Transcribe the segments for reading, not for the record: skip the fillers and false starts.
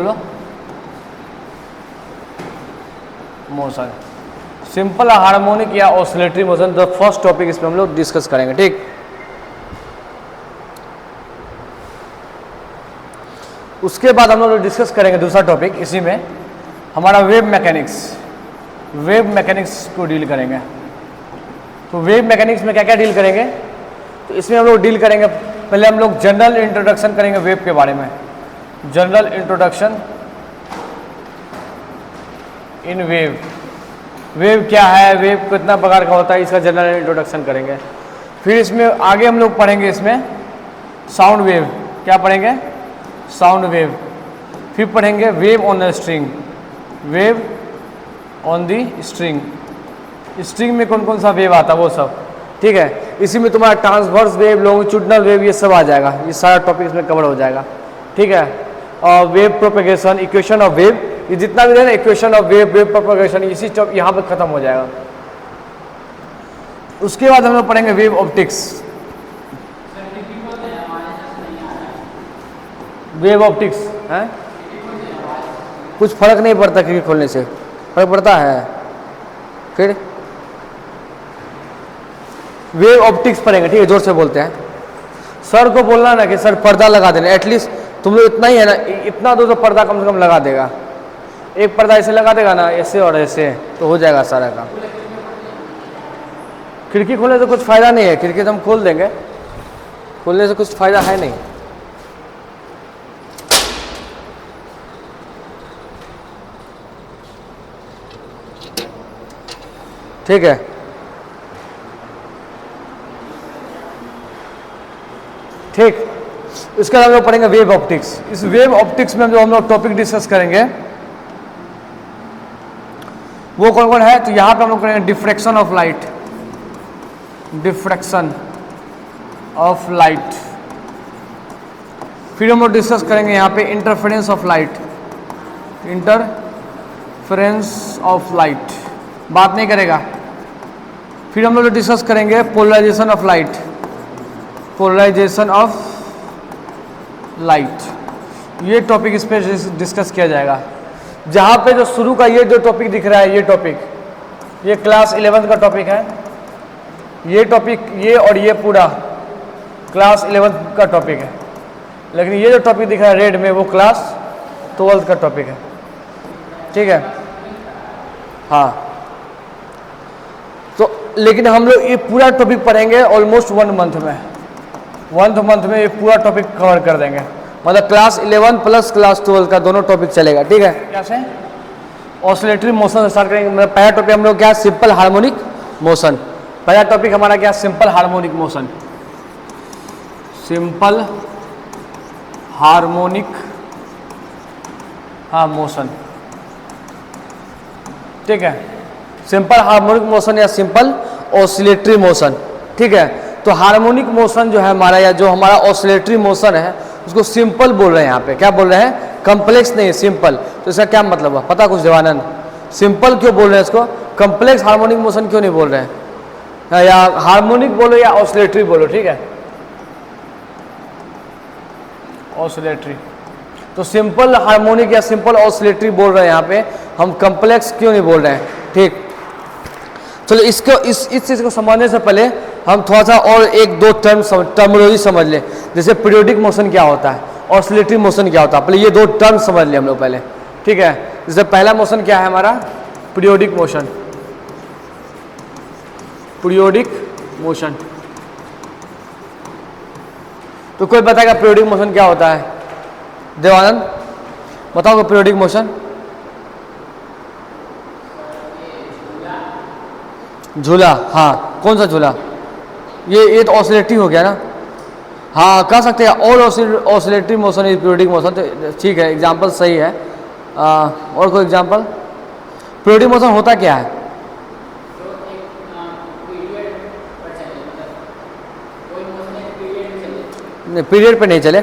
बोलो, motion, simple harmonic या oscillatory motion, the first topic इसमें हम लोग डिस्कस करेंगे। ठीक, उसके बाद हम लोग डिस्कस करेंगे दूसरा टॉपिक, इसी में हमारा वेव मैकेनिक्स, वेव मैकेनिक्स को डील करेंगे। तो वेव मैकेनिक्स में क्या क्या डील करेंगे, तो इसमें हम लोग डील करेंगे, पहले हम लोग जनरल इंट्रोडक्शन करेंगे वेव के बारे में, general introduction in wave, wave क्या है, वेव कितना प्रकार का होता है, इसका जनरल इंट्रोडक्शन करेंगे। फिर इसमें आगे हम लोग पढ़ेंगे इसमें साउंड वेव, क्या पढ़ेंगे, साउंड वेव। फिर पढ़ेंगे wave on the string, wave on the string, string में कौन कौन सा वेव आता है वो सब। ठीक है, इसी में तुम्हारा ट्रांसवर्स वेव, लॉन्गिट्यूडिनल वेव, ये सब आ जाएगा, ये सारा टॉपिक इसमें कवर हो जाएगा। ठीक है, और wave propagation, equation of wave, ये जितना भी है ना equation of wave, wave propagation, इसी टॉपिक यहाँ पर खत्म हो जाएगा। उसके बाद हम लोग पढ़ेंगे वेव ऑप्टिक्स, वेव ऑप्टिक्स है, कुछ फर्क नहीं पड़ता खिड़की खोलने से, फर्क पड़ता है। फिर वेव ऑप्टिक्स पढ़ेंगे। ठीक है, जोर से बोलते हैं, सर को बोलना ना कि सर पर्दा लगा देना, एटलीस्ट तुम लोग इतना ही है ना, इतना दो तो पर्दा कम से कम लगा देगा, एक पर्दा ऐसे लगा देगा ना, ऐसे और ऐसे, तो हो जाएगा सारा काम। खिड़की खोलने से कुछ फायदा नहीं है, खिड़की तो हम खोल देंगे, खोलने से कुछ फायदा है नहीं। ठीक है, ठीक, इसके बाद हम लोग पढ़ेंगे वेव ऑप्टिक्स। इस वेव ऑप्टिक्स में जो हम लोग टॉपिक डिस्कस करेंगे वो कौन कौन है, तो यहाँ पे हम लोग करेंगे diffraction of light, diffraction of light. फिर हम लोग डिस्कस करेंगे यहाँ पे interference of light, interference of light, बात नहीं करेगा। फिर हम लोग डिस्कस करेंगे polarization of light, polarization of light, ये टॉपिक इस पर डिस्कस किया जाएगा। जहाँ पे जो शुरू का ये जो टॉपिक दिख रहा है, ये टॉपिक, ये क्लास 11 का टॉपिक है, ये टॉपिक, ये और ये पूरा क्लास 11 का टॉपिक है। लेकिन ये जो टॉपिक दिख रहा है रेड में, वो क्लास 12 का टॉपिक है। ठीक है, हाँ, तो लेकिन हम लोग ये पूरा टॉपिक पढ़ेंगे ऑलमोस्ट 1 मंथ में, 1 मंथ में ये पूरा टॉपिक कवर कर देंगे, मतलब क्लास 11 प्लस क्लास 12 का दोनों टॉपिक चलेगा। ठीक है, क्या से ऑसिलेटरी मोशन स्टार्ट करेंगे। मतलब पहला टॉपिक हम लोग क्या, सिंपल हार्मोनिक मोशन, पहला टॉपिक हमारा क्या, simple harmonic motion, simple harmonic, हाँ, मोशन। ठीक है, सिंपल हार्मोनिक मोशन या सिंपल ऑसिलेटरी मोशन। ठीक है, तो हार्मोनिक मोशन जो है हमारा, या जो हमारा ऑसिलेटरी मोशन है, उसको सिंपल बोल रहे हैं। यहाँ पे क्या बोल रहे हैं, कम्प्लेक्स नहीं, सिंपल। तो इसका क्या मतलब है पता कुछ देवानंद, सिंपल क्यों बोल रहे हैं इसको, कम्प्लेक्स हार्मोनिक मोशन क्यों नहीं बोल रहे हैं, या हार्मोनिक बोलो या ऑसिलेटरी बोलो। ठीक है, ऑसिलेटरी, तो सिंपल हार्मोनिक या सिंपल ऑसिलेटरी बोल रहे हैं यहाँ पे, हम कम्प्लेक्स क्यों नहीं बोल रहे हैं। ठीक, चलो इसको इस चीज़ को समझने से पहले हम थोड़ा सा और एक दो टर्मिनोलॉजी समझ लें, जैसे पीरियोडिक मोशन क्या होता है, ऑसिलेटरी मोशन क्या होता है, पहले ये दो टर्म समझ लें हम लोग पहले। ठीक है, जैसे पहला मोशन क्या है हमारा, पीरियोडिक मोशन, पीरियोडिक मोशन। तो कोई बताएगा पीरियोडिक मोशन क्या होता है, देवानंद बताओगे पीरियोडिक मोशन। झूला, हाँ, कौन सा झूला, ये तो ऑसिलेटरी हो गया ना, हाँ कह सकते हैं, all oscillatory motion is periodic motion. तो ठीक है, एग्जांपल सही है। और कोई एग्जांपल, पीरियोडिक मोशन होता क्या है, पीरियड पे नहीं चले,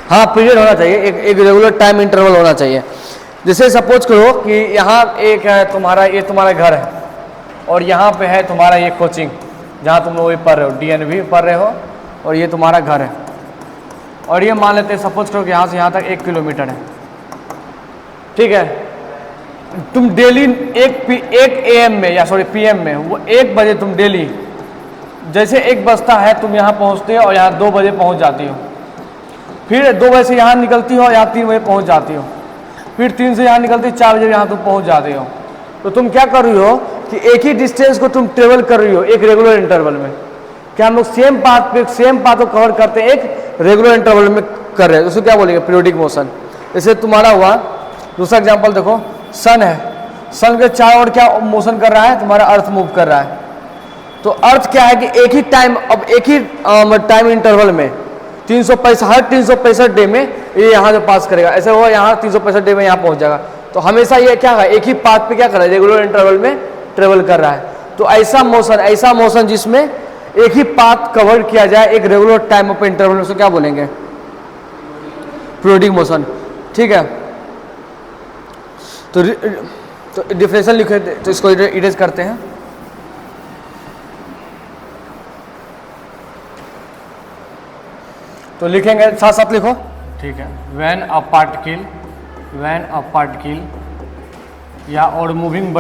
हाँ पीरियड होना चाहिए, एक रेगुलर टाइम इंटरवल होना चाहिए। जैसे सपोज करो कि यहाँ एक है तुम्हारा, ये तुम्हारा घर है, और यहाँ पे है तुम्हारा ये कोचिंग जहाँ तुम लोग पढ़ रहे हो, DNV पढ़ रहे हो, और ये तुम्हारा घर है। और ये मान लेते हैं सपोज करो कि यहाँ से यहाँ तक 1 किलोमीटर है, ठीक है। तुम डेली 1 AM में या सॉरी PM में, वो 1 बजे तुम डेली जैसे 1 बजता है तुम यहाँ पहुँचते हो और यहाँ 2 बजे पहुँच जाती हो, फिर 2 बजे से यहाँ निकलती हो, यहाँ 3 बजे पहुँच जाती हो, फिर 3 से यहाँ निकलती 4 बजे यहाँ तुम पहुँच जाते हो। तो तुम क्या कर रही हो कि एक ही डिस्टेंस को तुम ट्रेवल कर रही हो एक रेगुलर इंटरवल में। क्या हम लोग सेम पाथ को कवर करते हैं एक रेगुलर इंटरवल में कर रहे हैं, उसको क्या बोलेंगे? Periodic motion. जैसे तुम्हारा हुआ दूसरा एग्जांपल देखो, सन है, सन के चारों ओर क्या मोशन कर रहा है? तुम्हारा अर्थ मूव कर रहा है। तो अर्थ क्या है कि एक ही टाइम, अब एक ही टाइम इंटरवल में 365 हर 365 डे में ये यहाँ से पास करेगा, ऐसे वो यहाँ 365 डे में यहाँ पहुँच जाएगा। तो हमेशा ये क्या है? एक ही पाथ पे क्या कर रहा है? रेगुलर इंटरवल में ट्रेवल कर रहा है। तो ऐसा मोशन जिसमें एक ही पाथ कवर किया जाए एक रेगुलर टाइम ऑफ इंटरवल में, उसको क्या बोलेंगे? पीरियोडिक मोशन, ठीक है। तो डिफरेंशियल लिखे तो इसको इरेज करते हैं। तो लिखेंगे, साथ साथ लिखो, ठीक है। व्हेन अ पार्टिकल या और moving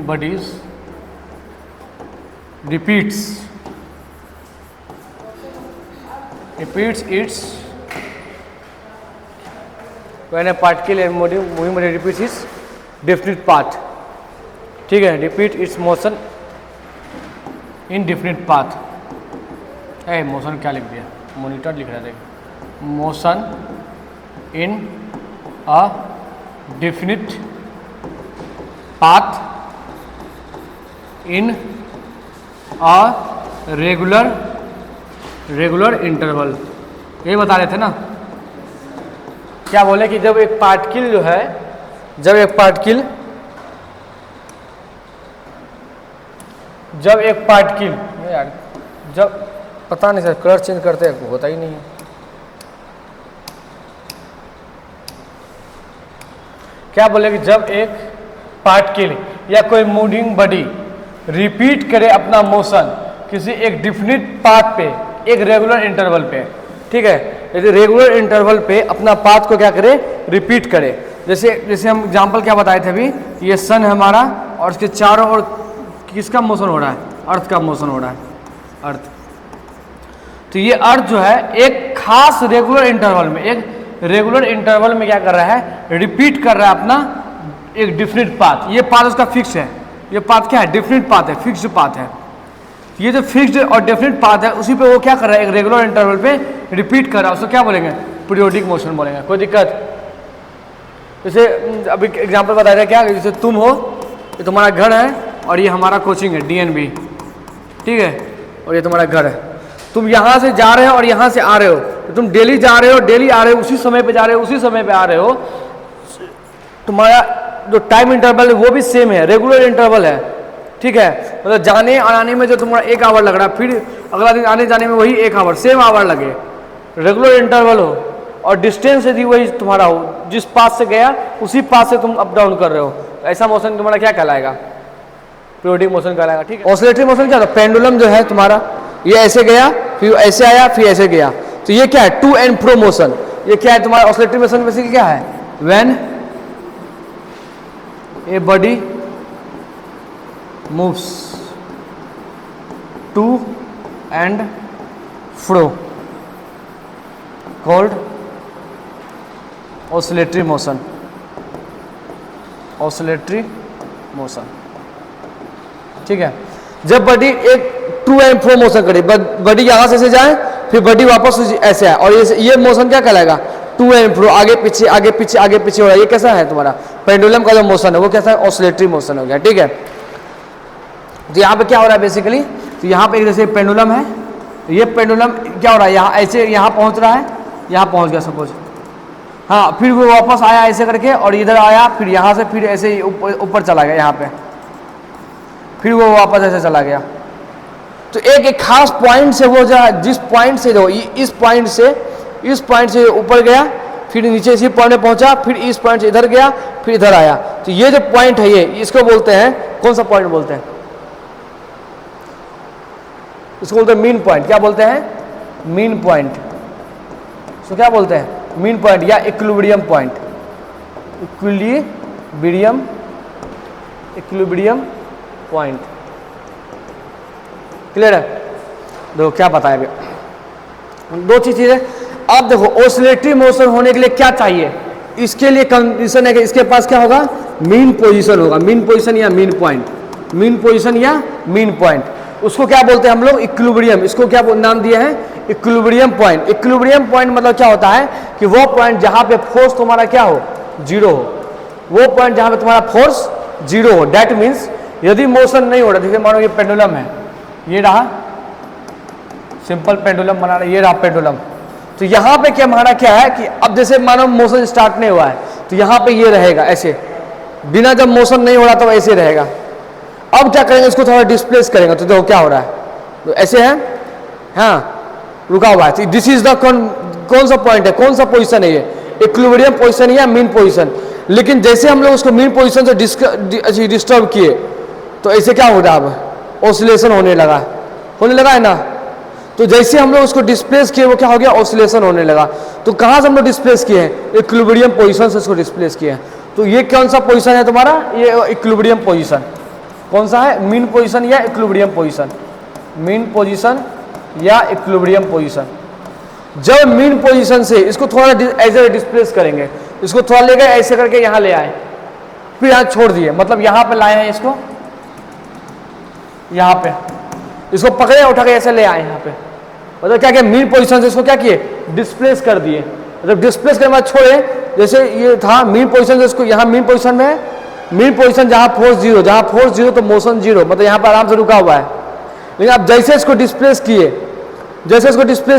bodies repeats its when a particle and moving body repeats its definite path, ठीक है। repeat its motion in definite path, motion क्या लिख दिया? मॉनिटर लिख रहा था। Motion in a definite path in a regular interval, ये बता रहे थे ना। क्या बोले कि जब एक पार्टिकल जो है, यार जब पता नहीं सर कलर चेंज करते हैं होता ही नहीं है। क्या बोले कि जब एक पार्टिकल या कोई मूविंग बॉडी रिपीट करे अपना मोशन किसी एक डिफिनिट पाथ पे एक रेगुलर इंटरवल पे, ठीक है। यदि रेगुलर इंटरवल पे अपना पाथ को क्या करे? रिपीट करे। जैसे हम एग्जांपल क्या बताए थे अभी, ये सन है हमारा और इसके चारों ओर किसका मोशन हो रहा है? अर्थ का मोशन हो रहा है, अर्थ। तो ये अर्थ जो है एक खास रेगुलर इंटरवल में क्या कर रहा है? रिपीट कर रहा है अपना एक डिफिनिट पाथ। ये पाथ उसका फिक्स है, ये पाथ क्या है? डिफिनिट पाथ है, फिक्स्ड पाथ है। ये जो फिक्स्ड और डेफिनेट पाथ है उसी पे वो क्या कर रहा है? एक रेगुलर इंटरवल पे रिपीट कर रहा है, उसको क्या बोलेंगे? पीरियोडिक मोशन बोलेंगे। कोई दिक्कत? जैसे अभी एग्जांपल बताया था क्या, जैसे तुम हो, ये तुम्हारा घर है और ये हमारा कोचिंग है DNB, ठीक है, और ये तुम्हारा घर है। तुम यहाँ से जा रहे हो और यहाँ से आ रहे हो, तो तुम डेली जा रहे हो, डेली आ रहे हो, उसी समय पे जा रहे हो, उसी समय पे आ रहे हो। तुम्हारा जो टाइम इंटरवल है वो भी सेम है, रेगुलर इंटरवल है, ठीक है। मतलब जाने और आने में जो तुम्हारा 1 आवर लग रहा है, फिर अगला दिन आने जाने में वही 1 आवर, सेम आवर लगे, रेगुलर इंटरवल हो और डिस्टेंस यदि वही तुम्हारा हो, जिस पास से गया उसी पास से तुम अप डाउन कर रहे हो, ऐसा मोशन तुम्हारा क्या कहलाएगा? पीरियोडिक मोशन कहलाएगा, ठीक है। ऑसिलेटरी मोशन क्या था? पेंडुलम जो है तुम्हारा, ये ऐसे गया, फिर ऐसे आया, फिर ऐसे गया, तो ये क्या है? To and fro motion. ये क्या है तुम्हारा? ऑसिलेटरी मोशन बेसिकली क्या है? When a body moves to and fro called oscillatory motion, ठीक है। जब बॉडी एक टू एंड फ्रो मोशन करे, बॉडी यहां से जाए फिर बॉडी वापस ऐसे आए, और ये मोशन क्या कहलाएगा? टू एंड फ्रो, आगे पीछे आगे पीछे आगे पीछे हो रहा है। ये कैसा है तुम्हारा? पेंडुलम का जो मोशन है वो कैसा है? ऑसिलेटरी मोशन हो गया, ठीक है। तो यहाँ पे क्या हो रहा है बेसिकली? तो यहाँ पे एक जैसे पेंडुलम है, ये पेंडुलम क्या हो रहा है? यहाँ ऐसे यहाँ पहुँच रहा है, यहाँ पहुँच गया सपोज, हाँ, फिर वो वापस आया ऐसे करके और इधर आया, फिर यहाँ से फिर ऐसे ऊपर चला गया यहाँ पे, फिर वो वापस ऐसे चला गया। तो एक खास पॉइंट से वो जिस पॉइंट से जो इस पॉइंट से ऊपर गया, फिर नीचे इसी पॉइंट में पहुंचा, फिर इस पॉइंट से इधर गया, फिर इधर आया। तो ये जो पॉइंट है, ये इसको बोलते हैं, कौन सा पॉइंट बोलते हैं? इसको बोलते हैं मीन पॉइंट। क्या बोलते हैं? मीन पॉइंट, इसको क्या बोलते हैं? मीन पॉइंट या equilibrium point. Equilibrium point, clear है? देखो क्या बताया अभी, दो चीजें। अब देखो ऑसिलेटरी मोशन होने के लिए क्या चाहिए? इसके लिए कंडीशन है कि इसके पास क्या होगा? मीन पोजीशन होगा। मीन पोजीशन या मीन पॉइंट, मीन पोजीशन या मीन पॉइंट, उसको क्या बोलते हैं हम लोग? इक्विलिब्रियम। इसको क्या नाम दिया है? Equilibrium point. इक्विलिब्रियम पॉइंट मतलब क्या होता है कि वो पॉइंट जहां पे फोर्स तुम्हारा क्या हो? जीरो हो। वो पॉइंट जहां पे तुम्हारा फोर्स जीरो हो। दैट मीन्स यदि मोशन नहीं हो रहा, जैसे मानो ये पेंडुलम है, ये रहा सिंपल पेंडुलम बना रहा, ये रहा पेंडुलम। तो यहाँ पे क्या हमारा क्या है कि अब जैसे मानो मोशन स्टार्ट नहीं हुआ है तो यहाँ पे ये रहेगा ऐसे, बिना जब मोशन नहीं हो रहा तो ऐसे रहेगा। अब क्या करेंगे? इसको थोड़ा डिस्प्लेस करेंगे तो देखो क्या हो रहा है, तो ऐसे है, हाँ रुका हुआ है। दिस इज द कौन सा पॉइंट है, कौन सा पोजीशन है ये? इक्विलिब्रियम पोजीशन या मीन पोजीशन। लेकिन जैसे हम लोग उसको मीन पोजीशन से डिस्टर्ब किए तो ऐसे क्या हो रहा है? अब ऑसिलेशन होने लगा है ना। तो जैसे हम लोग उसको डिस्प्लेस किए वो क्या हो गया? ऑसिलेशन होने लगा। तो कहाँ से हम लोग डिस्प्लेस किए हैं? इक्विलिब्रियम पोजीशन से इसको डिस्प्लेस किए हैं। तो ये कौन सा पोजीशन है तुम्हारा? ये इक्विलिब्रियम पोजीशन। कौन सा है? मीन पोजीशन या इक्विलिब्रियम पोजीशन। मीन पोजीशन या इक्विलिब्रियम पोजीशन। जब मीन पोजीशन से इसको थोड़ा ऐसे डिस्प्लेस करेंगे, इसको थोड़ा ले गए ऐसे करके यहाँ ले आए, फिर यहाँ छोड़ दिए, मतलब यहाँ पे लाए हैं इसको, यहाँ पे इसको पकड़े उठा के ऐसे ले आए यहाँ पे, मतलब क्या किया? मीन पोजीशन से इसको क्या किए? डिस्प्लेस कर दिए। मतलब डिस्प्लेस करने बाद छोड़े, जैसे ये था मीन पोजीशन से इसको यहाँ मीन पोजीशन में, मीन पोजीशन जहाँ फोर्स जीरो तो मोशन जीरो, मतलब यहाँ पर आराम से रुका हुआ है। लेकिन आप जैसे इसको डिस्प्लेस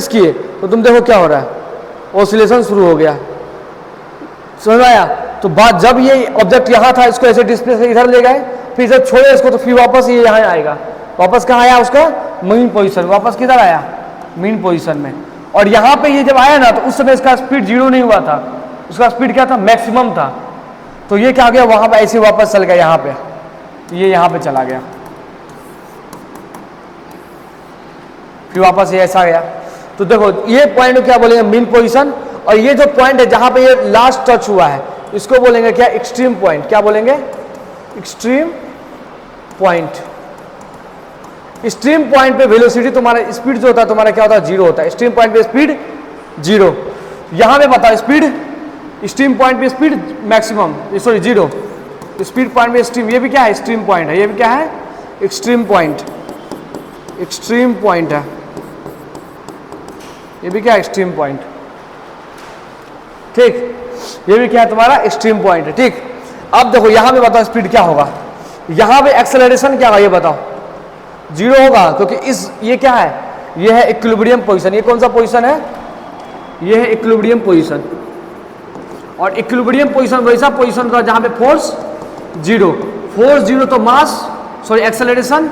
किए तो तुम देखो क्या हो रहा है? ऑसिलेशन शुरू हो गया। समझ में आया? तो बात जब ये ऑब्जेक्ट यहाँ था, इसको ऐसे डिस्प्लेस इधर ले गए, फिर जब छोड़े इसको तो फिर वापस ये यहाँ आएगा। वापस कहाँ आया? उसका मीन पोजीशन। वापस किधर आया? मीन पोजीशन में। और यहाँ पे ये जब आया ना तो उस समय इसका स्पीड जीरो नहीं हुआ था, उसका स्पीड क्या था? मैक्सिमम था। तो ये क्या गया? वहां पे ऐसे वापस चल गया, यहाँ पे ये यहाँ पे चला गया, फिर वापस ये ऐसा गया। तो देखो ये पॉइंट को क्या बोलेंगे? Mean position. और ये जो पॉइंट है जहां पे ये लास्ट टच हुआ है इसको बोलेंगे क्या? Extreme point. क्या बोलेंगे? Extreme point. एक्सट्रीम पॉइंट पे वेलोसिटी तुम्हारा स्पीड जो होता है तुम्हारा क्या होता है? जीरो होता है। एक्सट्रीम पॉइंट पे स्पीड जीरो। यहां पे बताओ स्पीड, एक्सट्रीम पॉइंट पे speed maximum, sorry zero. Speed point पे एक्सट्रीम, ये भी क्या है? एक्सट्रीम पॉइंट है। ये भी क्या है? Extreme point. एक्सट्रीम पॉइंट है ये भी क्या? Extreme point. ठीक, ये भी क्या है तुम्हारा? एक्सट्रीम पॉइंट है। ठीक, अब देखो यहां पे बताओ स्पीड क्या होगा? यहां पे एक्सेलरेशन क्या होगा? ये बताओ। जीरो होगा, क्योंकि ये क्या है? ये है इक्विलिब्रियम पोजीशन। ये कौन सा पोजीशन है? ये है इक्विलिब्रियम पोजीशन। और इक्विलिब्रियम पोजीशन वैसा पोजीशन होता है जहां पे फोर्स जीरो तो मास एक्सेलरेशन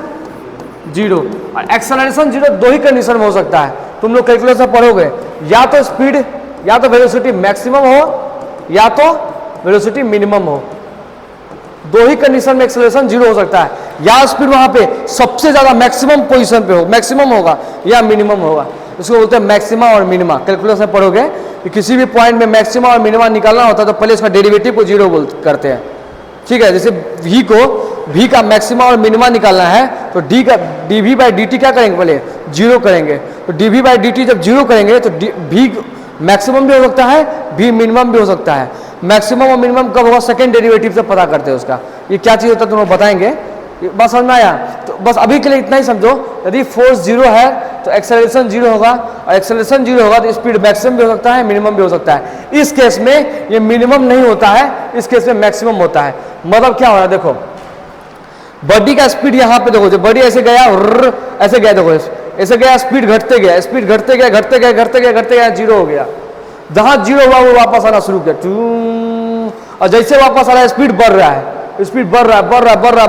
जीरो। और एक्सेलरेशन जीरो दो ही कंडीशन में हो सकता है, तुम लोग कैलकुलेशन से पढ़ोगे, या तो स्पीड या तो वेलोसिटी मैक्सिमम हो या तो वेलोसिटी मिनिमम हो। दो ही कंडीशन में एक्सेलरेशन जीरो हो सकता है, या स्पीड वहां पे सबसे ज्यादा मैक्सिमम पोजीशन पे हो, मैक्सिमम होगा, या मिनिमम होगा। इसको बोलते हैं मैक्सिमा और मिनिमा। कैलकुलेशन में पढ़ोगे कि किसी भी पॉइंट में मैक्सिमा और मिनिमा निकालना होता है तो पहले इसका डेरिवेटिव को जीरो करते हैं। ठीक है, जैसे v का मैक्सिमा और मिनिमा निकालना है तो dv बाई dt क्या करेंगे? पहले जीरो करेंगे। तो dv बाई dt जब जीरो करेंगे तो v मैक्सिमम भी हो सकता है, v मिनिमम भी हो सकता है। मैक्सिमम और मिनिमम कब होगा? सेकंड डेरिवेटिव से पता करते हैं उसका। ये क्या चीज़ होता है तुम लोग बताएंगे, बस समझ में आया? तो बस अभी के लिए इतना ही समझो, यदि फोर्स जीरो है तो एक्सेलरेशन जीरो होगा, और एक्सेलरेशन जीरो होगा तो स्पीड मैक्सिमम भी हो सकता है, मिनिमम भी हो सकता है। इस केस में ये मिनिमम नहीं होता है, इस केस में मैक्सिमम होता है। मतलब क्या हो रहा है? देखो बॉडी का स्पीड यहाँ पे देखो, जब बॉडी ऐसे गया ऐसे गया, देखो ऐसे गया, स्पीड घटते गया, जीरो हो गया। जहां जीरो हुआ वो वापस आना शुरू किया, और जैसे वापस आ रहा है स्पीड बढ़ रहा है, स्पीड बढ़ रहा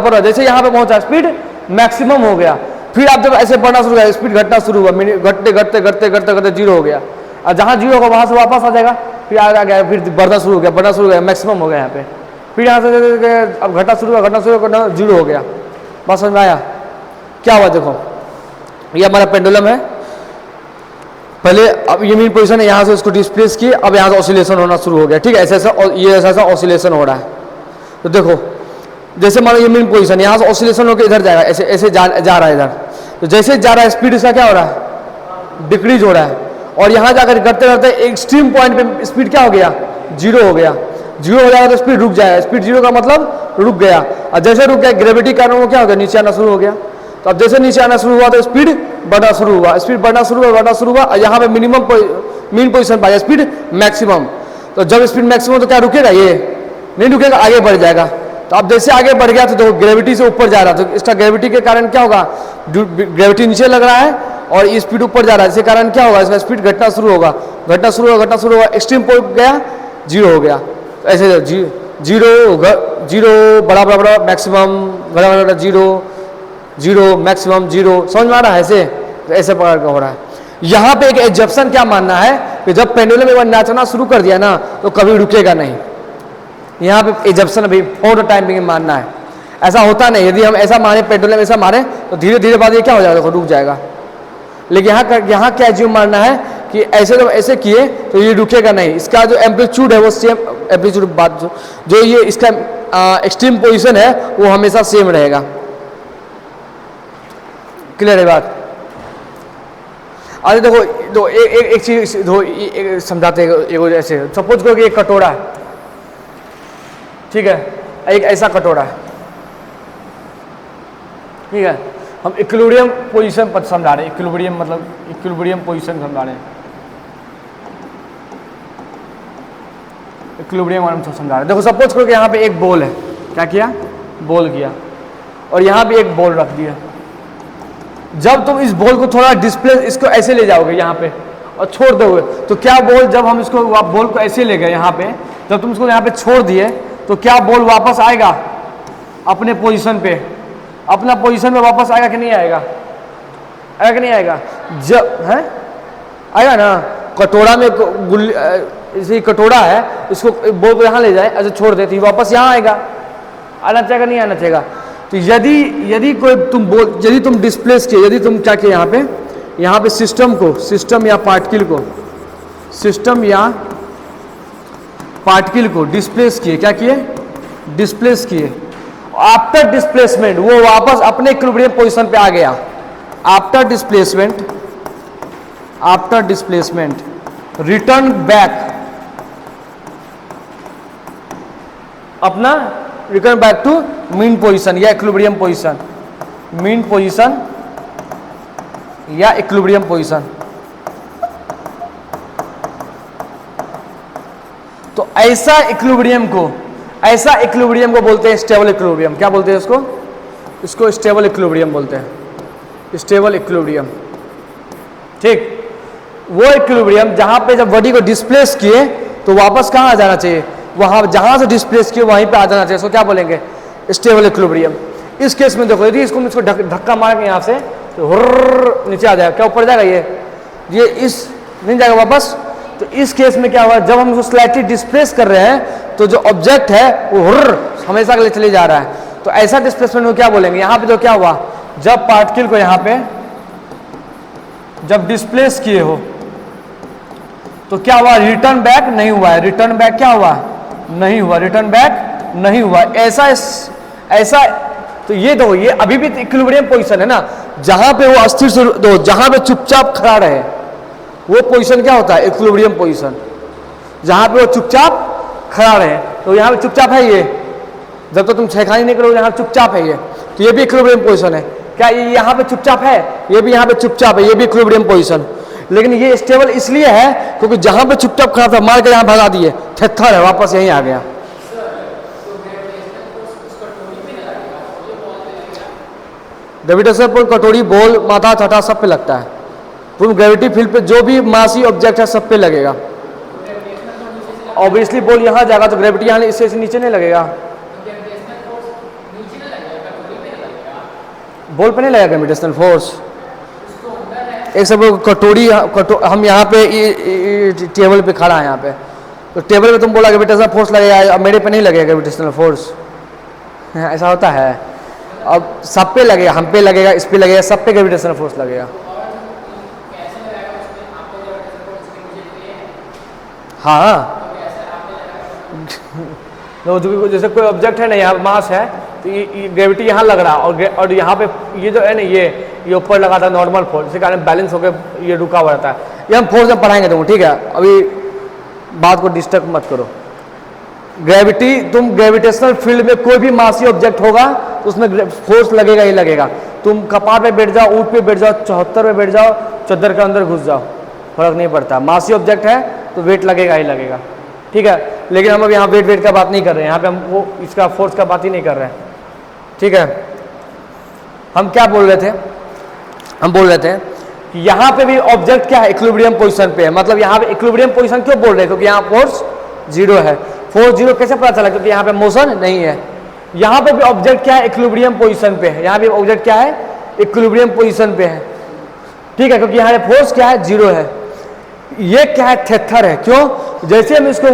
है। जैसे यहाँ पे पहुंचा स्पीड मैक्सिमम हो गया, फिर आप जब ऐसे बढ़ना शुरू किया स्पीड घटना शुरू हुआ, घटते जीरो हो गया। और जहां जीरो होगा वहां से वापस आ जाएगा, फिर आ गया, फिर बढ़ना शुरू हो गया, मैक्सिमम हो गया यहाँ पे। फिर यहाँ से अब घटना शुरू हुआ, जीरो हो गया। बस समझ में आया क्या हुआ? देखो ये हमारा पेंडुलम है, पहले अब ये मेन पोजीशन है, यहाँ से उसको डिस्प्लेस किए, अब यहाँ से ऑसिलेशन होना शुरू हो गया, ठीक है, ऐसा ऐसा, और ये ऐसा ऐसा ऑसिलेशन हो रहा है। तो देखो जैसे मानो ये मेन पोजीशन, यहाँ से ऑसिलेशन होकर इधर जाएगा, ऐसे ऐसे जा रहा है इधर, तो जैसे जा रहा है स्पीड इसका क्या हो रहा है, डिक्रीज हो रहा है, और यहाँ जाकर करते करते एक्सट्रीम पॉइंट पे स्पीड क्या हो गया, जीरो हो गया। जीरो हो जाएगा तो स्पीड रुक जाएगा, स्पीड जीरो का मतलब रुक गया, और जैसे रुक गया ग्रेविटी के कारण वो क्या हो गया, नीचे आना शुरू हो गया। तो अब जैसे नीचे आना शुरू हुआ तो स्पीड बढ़ना शुरू हुआ, स्पीड बढ़ना शुरू हुआ, और यहाँ पे मिनिमम मीन पोजीशन पाया, स्पीड मैक्सिमम। तो जब स्पीड मैक्सिमम तो क्या रुकेगा, ये नहीं रुकेगा, आगे बढ़ जाएगा। तो अब जैसे आगे बढ़ गया तो देखो ग्रेविटी से ऊपर जा रहा है, तो इसका ग्रेविटी के कारण क्या होगा, ग्रेविटी नीचे लग रहा है और ये स्पीड ऊपर जा रहा है, इसके कारण क्या होगा, इसका स्पीड घटना शुरू होगा, एक्सट्रीम पॉइंट गया, जीरो हो गया। ऐसे जीरो बड़ा बड़ा मैक्सिमम, बड़ा बड़ा जीरो, जीरो मैक्सिमम, जीरो, समझ में आ रहा है, ऐसे प्रकार का हो रहा है। यहाँ पे एक एग्जप्शन क्या मानना है कि जब पेंडुलम एक बार नाचना शुरू कर दिया ना तो कभी रुकेगा नहीं। यहाँ पे एग्जप्शन अभी फॉर द टाइम बिंग मानना है, ऐसा होता नहीं। यदि हम ऐसा माने, पेंडुलम ऐसा मारे तो धीरे धीरे बाद ये क्या हो जाएगा, देखो रुक जाएगा। लेकिन यहाँ क्या एज्यूम मानना है कि ऐसे जब ऐसे किए तो ये रुकेगा नहीं, इसका जो एम्पलीट्यूड है वो सेम एम्पलीट्यूड, बात जो ये इसका एक्सट्रीम पोजीशन है वो हमेशा सेम रहेगा। क्लियर है बात। अरे देखो एक चीज समझाते हैं, ऐसे सपोज करो कि एक कटोरा है, ठीक है, एक ऐसा कटोरा है, ठीक है, हम इक्विलिब्रियम पोजीशन पर समझा रहे हैं, इक्विलिब्रियम मतलब इक्विलिब्रियम पोजीशन समझा रहे हैं, इक्विलिब्रियम हम समझा रहे हैं। देखो सपोज करो कि यहाँ पे एक बॉल है, क्या किया, बॉल किया, और यहाँ पे एक बॉल रख दिया। जब तुम इस बॉल को थोड़ा डिस्प्लेस, इसको ऐसे ले जाओगे यहाँ पे और छोड़ दोगे, तो क्या बॉल, जब हम इसको बॉल को ऐसे ले गए यहाँ पे, जब तुम इसको यहाँ पे छोड़ दिए तो क्या बॉल वापस आएगा अपने पोजीशन पे, अपना पोजीशन में वापस आएगा कि नहीं आएगा, आएगा कि नहीं आएगा, जब है आएगा ना। कटोरा में इसे कटोरा है, इसको बॉल को यहाँ ले जाए, ऐसे छोड़ दे तो वापस यहाँ आएगा, आना चाहेगा नहीं आना चाहेगा। तो यदि कोई यदि तुम डिस्प्लेस किए, यदि तुम क्या किए यहाँ पे सिस्टम या पार्टिकल को डिस्प्लेस किए, क्या किए, डिस्प्लेस किए। आफ्टर डिस्प्लेसमेंट वो वापस अपने इक्विलिब्रियम पोजीशन पे आ गया। आफ्टर डिस्प्लेसमेंट रिटर्न बैक, अपना return back to mean position या इक्विलिब्रियम पोजीशन, मीन पोजीशन या इक्विलिब्रियम पोजीशन। तो ऐसा इक्विलिब्रियम को बोलते हैं स्टेबल इक्विलिब्रियम। क्या बोलते हैं इसको स्टेबल इक्विलिब्रियम बोलते हैं, स्टेबल इक्विलिब्रियम। ठीक, वो इक्विलिब्रियम जहां पे जब बॉडी को डिस्प्लेस किए तो वापस कहां आ जाना चाहिए, वहां जहां से डिस्प्लेस किए वहीं पे आ जाना चाहिए, इसको क्या बोलेंगे, स्टेबल इक्विलिब्रियम। इस केस में देखो यदि इसको धक्का मारेंगे यहाँ से तो हुर्र नीचे आ जाएगा, क्या ऊपर जाएगा, ये इस नहीं जाएगा वापस। तो इस केस में क्या हुआ, जब हम उसको स्लाइटली डिस्प्लेस कर रहे हैं तो जो ऑब्जेक्ट है वो हुर्र हमेशा के लिए चले जा रहा है। तो ऐसा डिस्प्लेसमेंट को क्या बोलेंगे, यहाँ पे तो क्या हुआ, जब पार्टिकल को यहाँ पे जब डिस्प्लेस किए हो तो क्या हुआ, रिटर्न बैक नहीं हुआ है, रिटर्न बैक क्या हुआ, नहीं हुआ, रिटर्न बैक नहीं हुआ। ऐसा तो ये दो, ये अभी भी इक्विलिब्रियम पोजीशन है ना, जहां पे वो अस्थिर से दो, जहां पे चुपचाप खड़ा रहे वो पोजीशन क्या होता है, इक्विलिब्रियम पोजीशन। जहां पे वो चुपचाप खड़ा रहे, तो यहाँ पे चुपचाप है ये, जब तक तुम छेड़खानी नहीं करोगे यहाँ चुपचाप है ये, तो ये भी इक्विलिब्रियम पोजीशन है। क्या ये यहाँ पे चुपचाप है, ये भी यहाँ पे चुपचाप है, ये भी इक्विलिब्रियम पोजीशन। लेकिन ये स्टेबल इसलिए है क्योंकि जहां पे चुपचाप खड़ा था मार के यहाँ भगा दिए, थेथर है, वापस यहीं आ गया। ग्रेविटेशनल फोर्स कटोरी, बॉल, माथा, छठा सब पे लगता है। पूर्ण ग्रेविटी फील्ड पे जो भी मासी ऑब्जेक्ट है सब पे लगेगा। ऑब्वियसली बॉल यहाँ जाएगा तो ग्रेविटी यहाँ इससे नीचे नहीं लगेगा, बॉल पे नहीं लगेगा ग्रेविटेशनल फोर्स। एक सब कटोरी हम यहाँ पे टेबल पे खड़ा है यहाँ पे, तो टेबल पे तुम बोला ग्रेविटेशनल फोर्स लगेगा, अब मेरे पे नहीं लगेगा ग्रेविटेशनल फोर्स, ऐसा होता है। अब सब पे लगेगा, हम पे लगेगा, इस पे लगेगा, सब पे ग्रेविटेशनल फोर्स लगेगा। हाँ तो जैसे कोई ऑब्जेक्ट है ना, यहाँ मास है तो ये ग्रेविटी यहाँ लग रहा है और यहाँ पे ये जो है ना ये ऊपर लगा था नॉर्मल फोर्स, इसी कारण बैलेंस होकर ये रुका हुआ रहता है। ये हम फोर्स में पढ़ाएंगे तुम, ठीक है? अभी बात को डिस्टर्ब मत करो। ग्रेविटी, तुम ग्रेविटेशनल फील्ड में कोई भी मासी ऑब्जेक्ट होगा तो उसमें फोर्स लगेगा ही लगेगा। तुम कपार पे बैठ जाओ, ऊँट पे बैठ जाओ, 74 पे बैठ जाओ, चद्दर के अंदर घुस जाओ, फर्क नहीं पड़ता। मासी ऑब्जेक्ट है तो वेट लगेगा ही लगेगा, ठीक है? लेकिन हम अब यहाँ वेट का बात नहीं कर रहे हैं, यहाँ पे हम वो इसका फोर्स का बात ही नहीं कर रहे हैं, ठीक है? हम क्या बोल रहे थे? हम बोल रहे थे कि यहाँ पे भी ऑब्जेक्ट क्या है, इक्विलिब्रियम पोजीशन पे है। मतलब यहाँ पे इक्विलिब्रियम पोजीशन क्यों बोल रहे हैं? क्योंकि यहाँ फोर्स जीरो है। फोर्स जीरो कैसे पता चला? क्योंकि यहाँ पे मोशन नहीं है। यहाँ पे भी ऑब्जेक्ट क्या है, इक्विलिब्रियम पोजीशन पे है। यहाँ पे ऑब्जेक्ट क्या है, इक्विलिब्रियम पोजीशन पे है, ठीक है? क्योंकि यहाँ पे फोर्स क्या है, जीरो है। ये क्या है, थेथर है। क्यों? जैसे हम इसको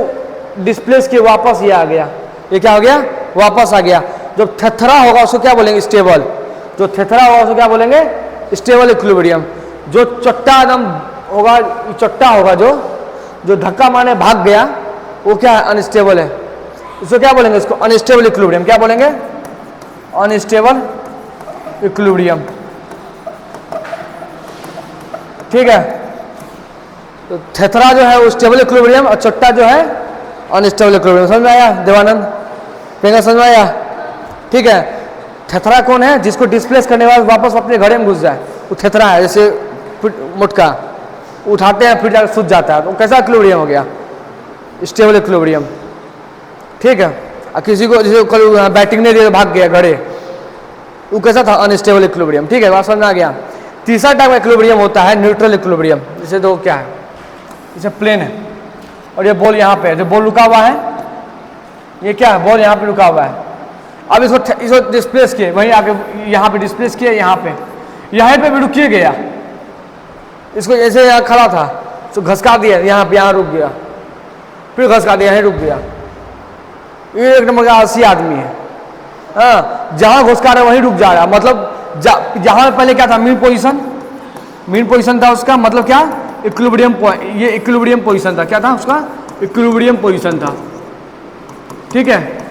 डिस्प्लेस किए वापस ये आ गया, ये क्या हो गया, वापस आ गया। जब थेथरा होगा उसको क्या बोलेंगे, स्टेबल। जो थेथरा होगा उसको क्या बोलेंगे, स्टेबल इक्विलिब्रियम। जो चट्टा एकदम होगा, चट्टा होगा जो धक्का मारने भाग गया, वो क्या है, अनस्टेबल है। इसको क्या बोलेंगे, इसको अनस्टेबल इक्विलिब्रियम। क्या बोलेंगे, अनस्टेबल इक्विलिब्रियम, ठीक है? तो थेथरा जो है वो स्टेबल इक्विलिब्रियम और चट्टा जो है अनस्टेबल इक्विलिब्रियम। समझ में आया देवानंद? पेंगा समझ में आया? ठीक है। थेथरा कौन है? जिसको डिस्प्लेस करने के बाद वापस अपने घड़े में घुस जाए, वो थेथरा है। जैसे मुटका उठाते हैं फिर जाकर सूझ जाता है, तो कैसा इक्विलिब्रियम हो गया, स्टेबल इक्विलिब्रियम, ठीक है? और किसी को जैसे कल बैटिंग नहीं दिया भाग गया घड़े, वो कैसा था, अनस्टेबल इक्विलिब्रियम, ठीक है? बात समझ में आ गया? तीसरा टाइप का इक्विलिब्रियम होता है न्यूट्रल इक्विलिब्रियम। जैसे तो क्या है, जैसे प्लेन है और ये बॉल यहाँ पे है, जो बॉल रुका हुआ है, ये क्या है, बॉल यहाँ पे रुका हुआ है। अब इसको डिस्प्लेस किए, वहीं आके यहाँ पे डिस्प्लेस किए, यहाँ पे भी रुकिए गया। इसको ऐसे यहाँ खड़ा था तो घसका दिया, यहाँ पे यहाँ रुक गया, फिर घसका दिया, यहाँ रुक गया। ये एक नंबर का आलसी आदमी है। हाँ, जहाँ घुसका रहा है वहीं रुक जा रहा है। मतलब जहाँ पहले क्या था, मीन पोजीशन था उसका, मतलब क्या, इक्विलिब्रियम। ये इक्विलिब्रियम पोजीशन था, क्या था उसका, इक्विलिब्रियम पोजीशन था, ठीक है?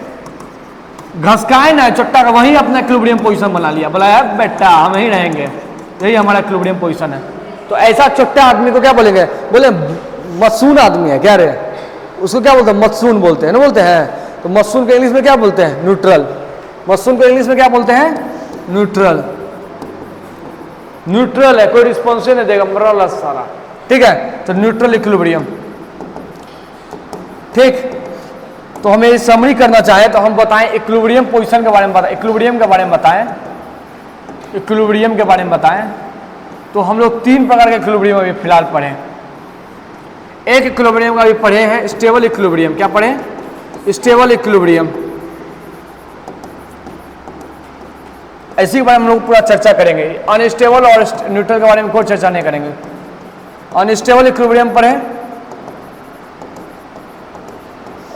घसकाए ना चट्टा का, वहीं अपना इक्विलिब्रियम पोजीशन बना लिया, बोला यार बेटा हम यहीं रहेंगे, यही हमारा इक्विलिब्रियम पोजीशन है। तो ऐसा चट्टा आदमी को क्या बोलेंगे, बोले मसून आदमी है, क्या रे, उसको क्या बोलते हैं, मसून बोलते हैं ना, बोलते हैं। तो मसून को इंग्लिश में क्या बोलते हैं, न्यूट्रल। मसून को इंग्लिश में क्या बोलते हैं, न्यूट्रल। न्यूट्रल है, कोई रिस्पॉन्स नहीं देगा, मरला सारा, ठीक है? तो न्यूट्रल इक्विलिब्रियम, ठीक? तो हमें ये समरी करना चाहे तो हम बताएं इक्विलिब्रियम पोजीशन के बारे में, बताएं इक्विलिब्रियम के बारे में, बताएं इक्विलिब्रियम के बारे में बताएं। तो हम लोग 3 प्रकार के इक्विलिब्रियम अभी फिलहाल पढ़े। एक इक्विलिब्रियम का अभी पढ़े हैं, स्टेबल इक्विलिब्रियम। क्या पढ़े, स्टेबल इक्विलिब्रियम। इसी के बारे में हम लोग पूरा चर्चा करेंगे। अनस्टेबल और न्यूट्रल के बारे में कोई चर्चा नहीं करेंगे। अनस्टेबल इक्विलिब्रियम पढ़े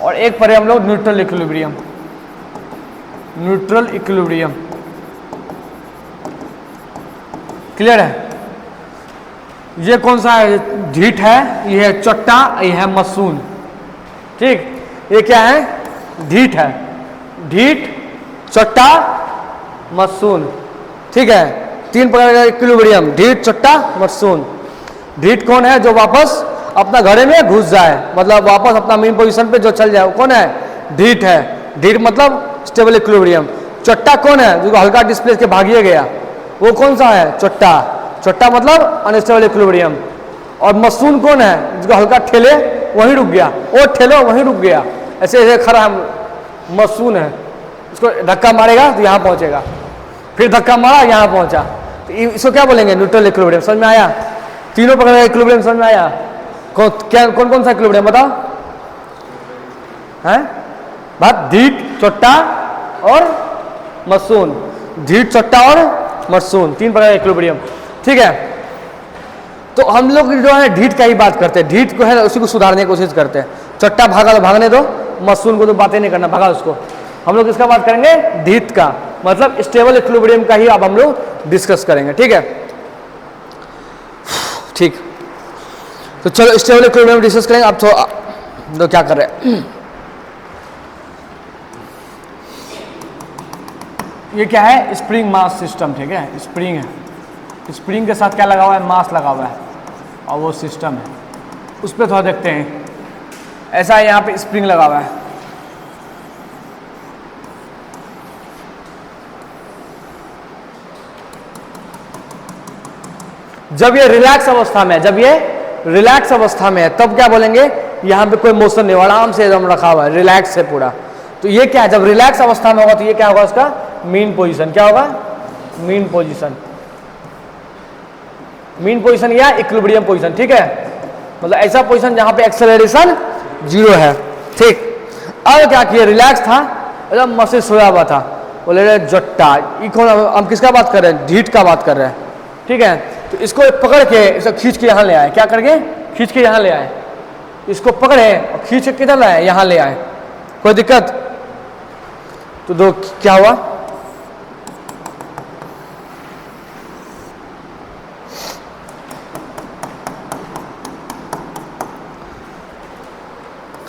और एक पढ़े हम लोग neutral equilibrium. Neutral equilibrium clear है? ये कौन सा है, ढीठ है, ये है चट्टा, ये है मसून, ठीक? ये क्या है, ढीठ है, ढीठ, चट्टा, मसून, ठीक है? 3 प्रकार का इक्विलिब्रियम, ढीठ, चट्टा, मसून। ढीठ कौन है, जो वापस अपना घड़े में घुस जाए, मतलब वापस अपना मेन पोजीशन पे जो चल जाए, वो कौन है, ढीठ है। ढीठ मतलब स्टेबल इक्विलिब्रियम। चट्टा कौन है, जो हल्का डिस्प्लेस के भागिए गया, वो कौन सा है, चट्टा। चट्टा मतलब अनस्टेबल इक्विलिब्रियम। और मसून कौन है, जिसको हल्का ठेले वहीं रुक गया, वो ठेलो वहीं रुक गया, ऐसे ऐसे खड़ा मसून है। इसको धक्का मारेगा तो यहाँ पहुंचेगा, फिर धक्का मारा यहाँ पहुंचा, तो इसको क्या बोलेंगे, न्यूट्रल इक्विलिब्रियम। समझ में आया? तीनों प्रकार का इक्विलिब्रियम समझ में आया? कौन कौन सा इक्विलिब्रियम बताओ, हैं? बात ढीठ, चट्टा और मसून। ढीठ, चट्टा और मसून, 3 प्रकार का इक्विलिब्रियम, ठीक है? तो हम लोग जो है ढीठ का ही बात करते हैं, ढीठ को है उसी को सुधारने की कोशिश करते हैं। चट्टा भागा तो भागने दो, मसून को तो बातें नहीं करना, भगा उसको। हम लोग इसका बात करेंगे ढीठ का, मतलब स्टेबल इक्विलिब्रियम का ही अब हम लोग डिस्कस करेंगे, ठीक है? ठीक, तो चलो स्टेबल इक्विलिब्रियम डिस्कस करेंगे। अब तो तो क्या कर रहे हैं, ये क्या है, स्प्रिंग मास सिस्टम, ठीक है, स्प्रिंग है, स्प्रिंग के साथ क्या लगा हुआ है, मास लगा हुआ है, और वो सिस्टम है, उस पर थोड़ा देखते हैं। ऐसा है, यहाँ पे स्प्रिंग लगा हुआ है, जब ये रिलैक्स अवस्था में है, जब ये रिलैक्स अवस्था में है तब क्या बोलेंगे, यहाँ पे कोई मोशन नहीं, आराम से एकदम रखा हुआ है, रिलैक्स है पूरा। तो ये क्या है, जब रिलैक्स अवस्था में होगा तो ये क्या होगा, उसका मीन पोजीशन क्या होगा, मीन पोजीशन, मीन पोजीशन या इक्विलिब्रियम पोजीशन, ठीक है, मतलब ऐसा पोजीशन जहां पे एक्सेलरेशन 0 है, ठीक। अब क्या किया, रिलैक्स था, एकदम मस्त सोया हुआ था, बोले रे जट्टा, ये कौन, हम किसका बात कर रहे हैं, ढीठ का बात कर रहे हैं, ठीक है। तो इसको पकड़ के इसको खींच के यहाँ ले आए, क्या करके खींच के यहाँ ले आए, इसको पकड़े और खींच के किधर लाए, यहाँ ले आए, कोई दिक्कत। तो दो क्या हुआ,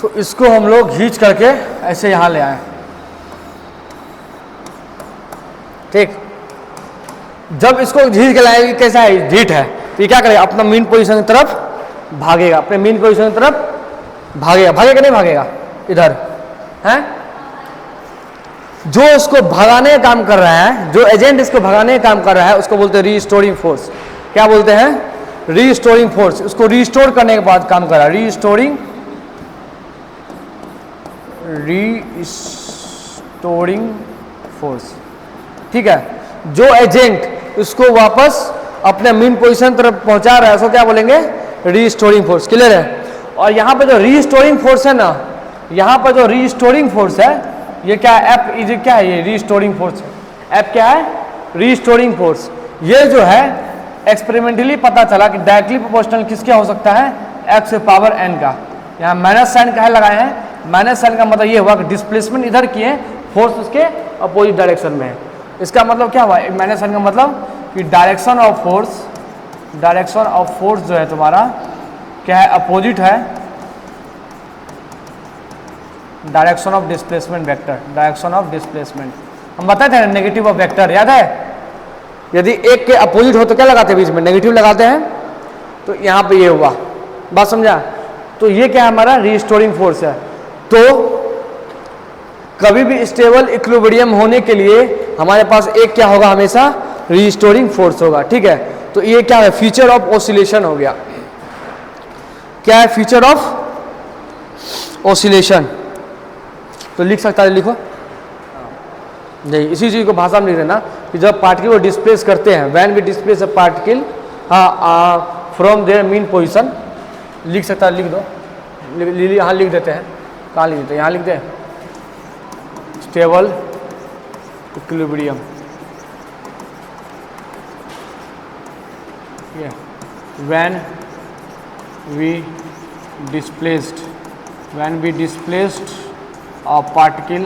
तो इसको हम लोग खींच करके ऐसे यहाँ ले आए, ठीक। जब इसको खींच के लाएंगे, कैसा है, ढीठ है, तो ये क्या करेगा, अपना मीन पोजीशन की तरफ भागेगा, अपने मीन पोजीशन की तरफ भागेगा, भागेगा नहीं भागेगा, इधर है, जो इसको भगाने का काम कर रहा है, जो एजेंट इसको भगाने का काम कर रहा है, उसको बोलते हैं रीस्टोरिंग फोर्स। क्या बोलते हैं, रीस्टोरिंग फोर्स। उसको रीस्टोर करने के बाद काम कर रहा है, रीस्टोरिंग फोर्स, ठीक है। जो एजेंट उसको वापस अपने मीन पोजीशन तरफ पहुंचा रहा है, उसको क्या बोलेंगे, रीस्टोरिंग फोर्स, क्लियर है। और यहाँ पे जो रीस्टोरिंग फोर्स है ना, यहाँ पर जो रीस्टोरिंग फोर्स है, ये क्या है, एफ इज क्या है, ये रीस्टोरिंग फोर्स, एफ क्या है, रीस्टोरिंग फोर्स। ये जो है एक्सपेरिमेंटली पता चला कि डायरेक्टली प्रोपोर्शनल किसके हो सकता है, एक्स पावर एन का। यहाँ माइनस साइन का है लगाए हैं, माइनस साइन का मतलब ये हुआ कि डिस्प्लेसमेंट इधर किए, फोर्स उसके अपोजिट डायरेक्शन में है। इसका मतलब क्या हुआ, माइनस साइन का मतलब कि direction of force, direction of force जो है तुम्हारा क्या है, अपोजिट है direction of displacement vector, direction of displacement. हम बताते हैं नेगेटिव ऑफ वेक्टर, याद है, यदि एक के अपोजिट हो तो क्या लगाते हैं, बीच में नेगेटिव लगाते हैं। तो यहाँ पे ये हुआ, बात समझा। तो ये क्या है, हमारा रीस्टोरिंग फोर्स है। तो कभी भी स्टेबल इक्विलिब्रियम होने के लिए हमारे पास एक क्या होगा, हमेशा रीस्टोरिंग फोर्स होगा, ठीक है। तो ये क्या है, फीचर ऑफ ऑसिलेशन हो गया। क्या है, फीचर ऑफ ऑसिलेशन। तो लिख सकता है, लिखो नहीं, इसी चीज को भाषा में लिख देना कि जब पार्टिकल को डिस्प्लेस करते हैं, when we displace a particle from their mean position, लिख सकता है, लिख दो, यहाँ लिख देते हैं, कहाँ लिख देते हैं, यहाँ लिख दे, stable equilibrium, when we displaced, when we displaced a particle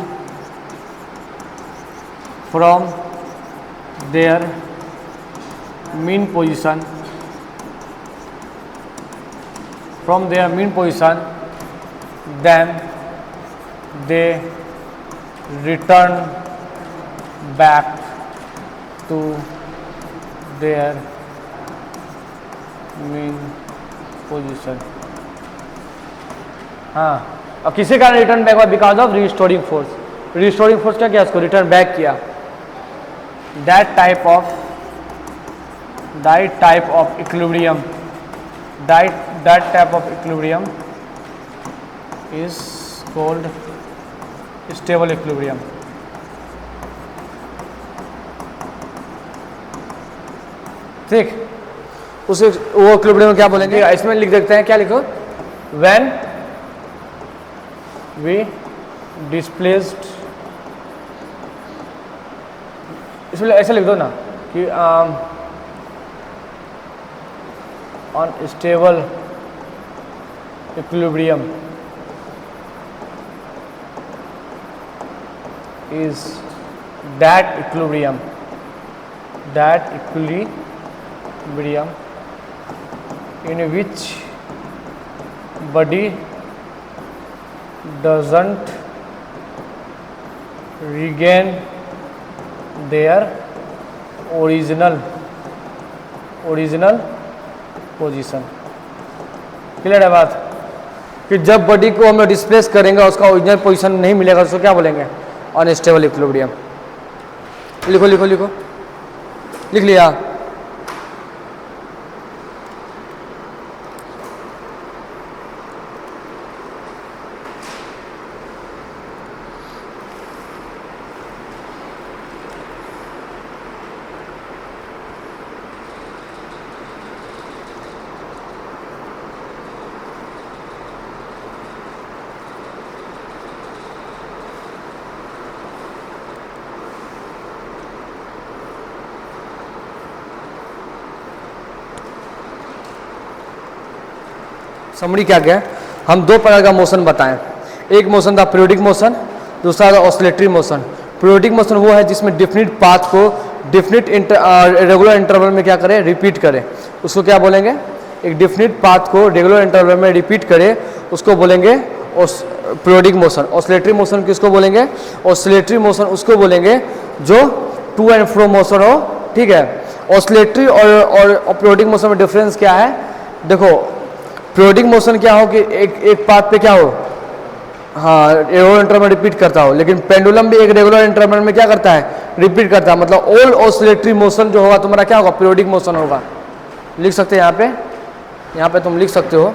from their mean position, from their mean position, then they return back to their mean position। हाँ, अब किसी कारण रिटर्न बैक हुआ, because of restoring force. Restoring force क्या किया, इसको return back किया। That type of equilibrium, that type of equilibrium is called stable equilibrium. ठीक, उसे वो इक्विलिब्रियम क्या बोलेंगे, इसमें लिख देते हैं, क्या लिखो, व्हेन we displaced, इसमें ऐसे लिख दो ना कि on stable equilibrium is that equilibrium in which body doesn't regain their original position. Clear है बात कि जब बॉडी को हम डिस्प्लेस करेंगे उसका ओरिजिनल पोजीशन नहीं मिलेगा तो क्या बोलेंगे? Unstable equilibrium. लिखो लिखो लिखो, लिख लिया? समरी क्या क्या है? हम दो प्रकार का मोशन बताएं। एक मोशन था पीरियोडिक मोशन, दूसरा था ऑसिलेटरी मोशन। पीरियोडिक मोशन वो है जिसमें डिफिनिट पाथ को डिफिनिट रेगुलर इंटरवल में क्या करें? रिपीट करें। उसको क्या बोलेंगे? एक डिफिनिट पाथ को रेगुलर इंटरवल में रिपीट करें, उसको बोलेंगे पीरियोडिक मोशन। ऑसिलेटरी मोशन किसको बोलेंगे? ऑसिलेटरी मोशन उसको बोलेंगे जो टू एंड फ्रो मोशन हो। ठीक है, ऑसिलेटरी और पीरियोडिक मोशन में डिफरेंस क्या है? देखो, पीरियोडिक मोशन क्या हो कि एक पाथ पे क्या हो, हाँ, रेगुलर इंटरवल में रिपीट करता हो, लेकिन पेंडुलम भी एक रेगुलर इंटरवल में क्या करता है? रिपीट करता है। मतलब ऑल ऑसिलेटरी मोशन जो होगा तुम्हारा क्या होगा? पीरियोडिक मोशन होगा। लिख सकते हैं यहाँ पे तुम लिख सकते हो।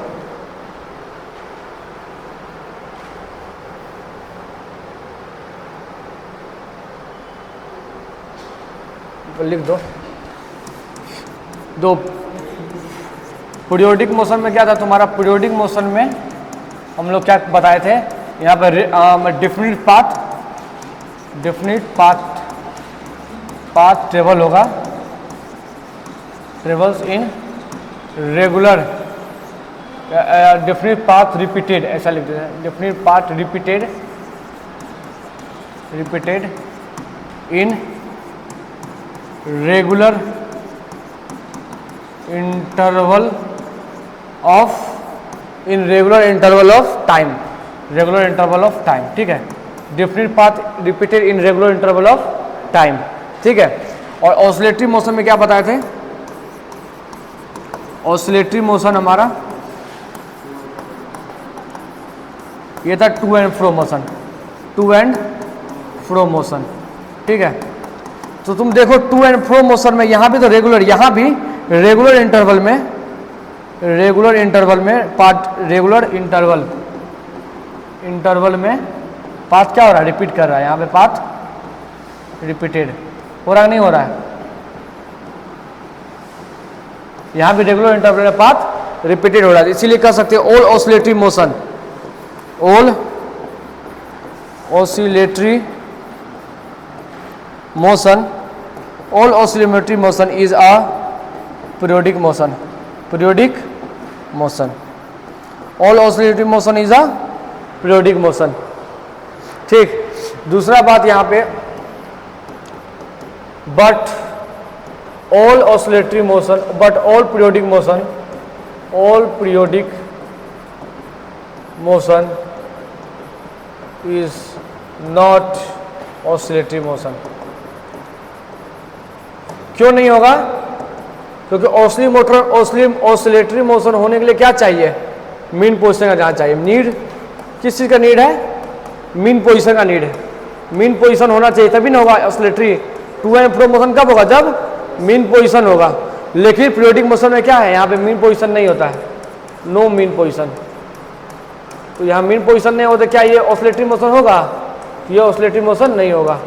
लिख दो पीरियोडिक मोशन में क्या था तुम्हारा? पीरियोडिक मोशन में हम लोग क्या बताए थे? यहाँ पर डिफिनिट पाथ ट्रेवल होगा, travels in regular, definite path repeated, ऐसा लिख देते हैं। Definite path repeated in regular interval of time, ठीक है। Definite path repeated in regular interval of time, ठीक है। और ऑसिलेटरी मोशन में क्या बताए थे? ऑसिलेटरी मोशन हमारा ये था टू एंड फ्रो मोशन, ठीक है। तो तुम देखो टू एंड फ्रो मोशन में यहाँ भी तो रेगुलर, यहाँ भी रेगुलर इंटरवल में पाथ क्या हो रहा है? रिपीट कर रहा है। यहाँ पे पाथ रिपीटेड हो रहा है, नहीं हो रहा है? यहाँ भी रेगुलर इंटरवल में पाथ रिपीटेड हो रहा है। इसीलिए कह सकते हैं all oscillatory motion is a periodic motion. All oscillatory motion is a periodic motion, ठीक। दूसरा बात यहाँ पे, but all periodic motion is not oscillatory motion. क्यों नहीं होगा? क्योंकि ऑसिलेटरी मोशन होने के लिए क्या चाहिए? मीन पोजीशन का जाना चाहिए। नीड किस चीज़ का नीड है? मीन पोजीशन का नीड है। मीन पोजीशन होना चाहिए तभी ना होगा oscillatory. To and fro motion कब होगा? जब मीन पोजीशन होगा। लेकिन पीरियोडिक मोशन में क्या है? यहाँ पे मीन पोजीशन नहीं होता है, नो मीन पोजीशन। तो यहाँ मीन पोजीशन नहीं होता, क्या ये ऑसिलेटरी मोशन होगा? ये ऑसिलेटरी मोशन नहीं होगा।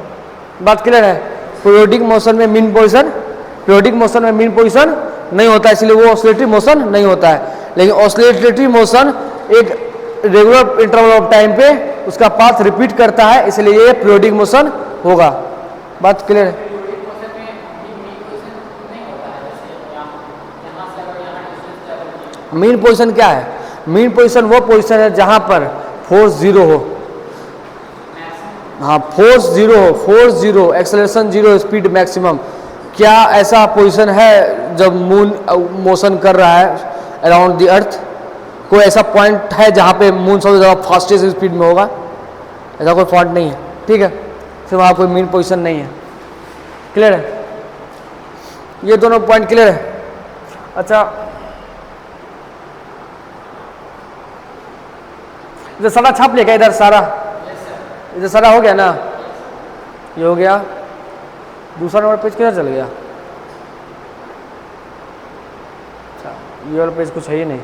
बात क्लियर है? पीरियोडिक मोशन में मीन पोजीशन नहीं होता, इसलिए वो ऑसिलेटरी मोशन नहीं होता है। लेकिन ऑसिलेटरी मोशन एक रेगुलर इंटरवल ऑफ टाइम पे उसका पाथ रिपीट करता है, इसलिए ये पीरियोडिक मोशन होगा। बात क्लियर है? मीन पोजीशन क्या है? मीन पोजीशन वो पोजीशन है जहां पर फोर्स जीरो हो। हाँ, force zero, acceleration zero, speed maximum. क्या ऐसा पोजीशन है जब मून मोशन कर रहा है अराउंड द अर्थ? कोई ऐसा पॉइंट है जहां पे मून सबसे ज़्यादा फास्टेस्ट स्पीड में होगा? ऐसा कोई फॉल्ट नहीं है, ठीक है। फिर वहाँ कोई मीन पोजीशन नहीं है, क्लियर है, ये दोनों पॉइंट क्लियर है। अच्छा, इधर सारा छाप लिया क्या, इधर सारा, इधर सारा हो गया ना, ये हो गया। दूसरा नंबर पेज किधर चल गया, अच्छा ये वाला पेज कुछ है ही नहीं,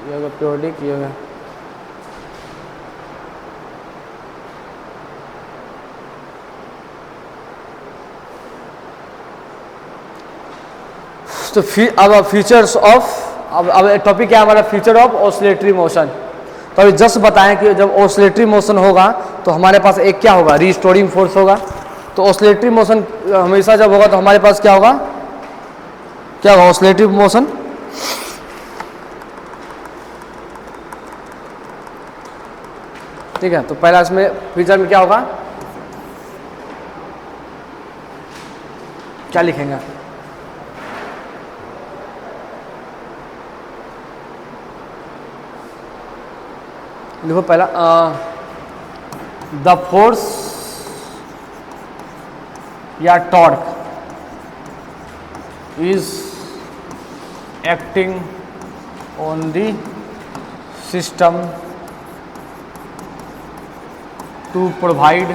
ये हो गया प्योरिक, ये हो गया। तो अब फीचर्स ऑफ, अब टॉपिक क्या है हमारा, फीचर ऑफ ऑसिलेटरी मोशन। तो अभी जस्ट बताएं कि जब ऑसिलेटरी मोशन होगा तो हमारे पास एक क्या होगा, रिस्टोरिंग फोर्स होगा। तो ऑसिलेटरी मोशन हमेशा जब होगा तो हमारे पास क्या होगा, क्या होगा ऑसिलेटरी मोशन, ठीक है। तो पहला इसमें फीचर में क्या होगा, क्या लिखेंगे, लिखो पहला, द फोर्स या torque is acting on the system to provide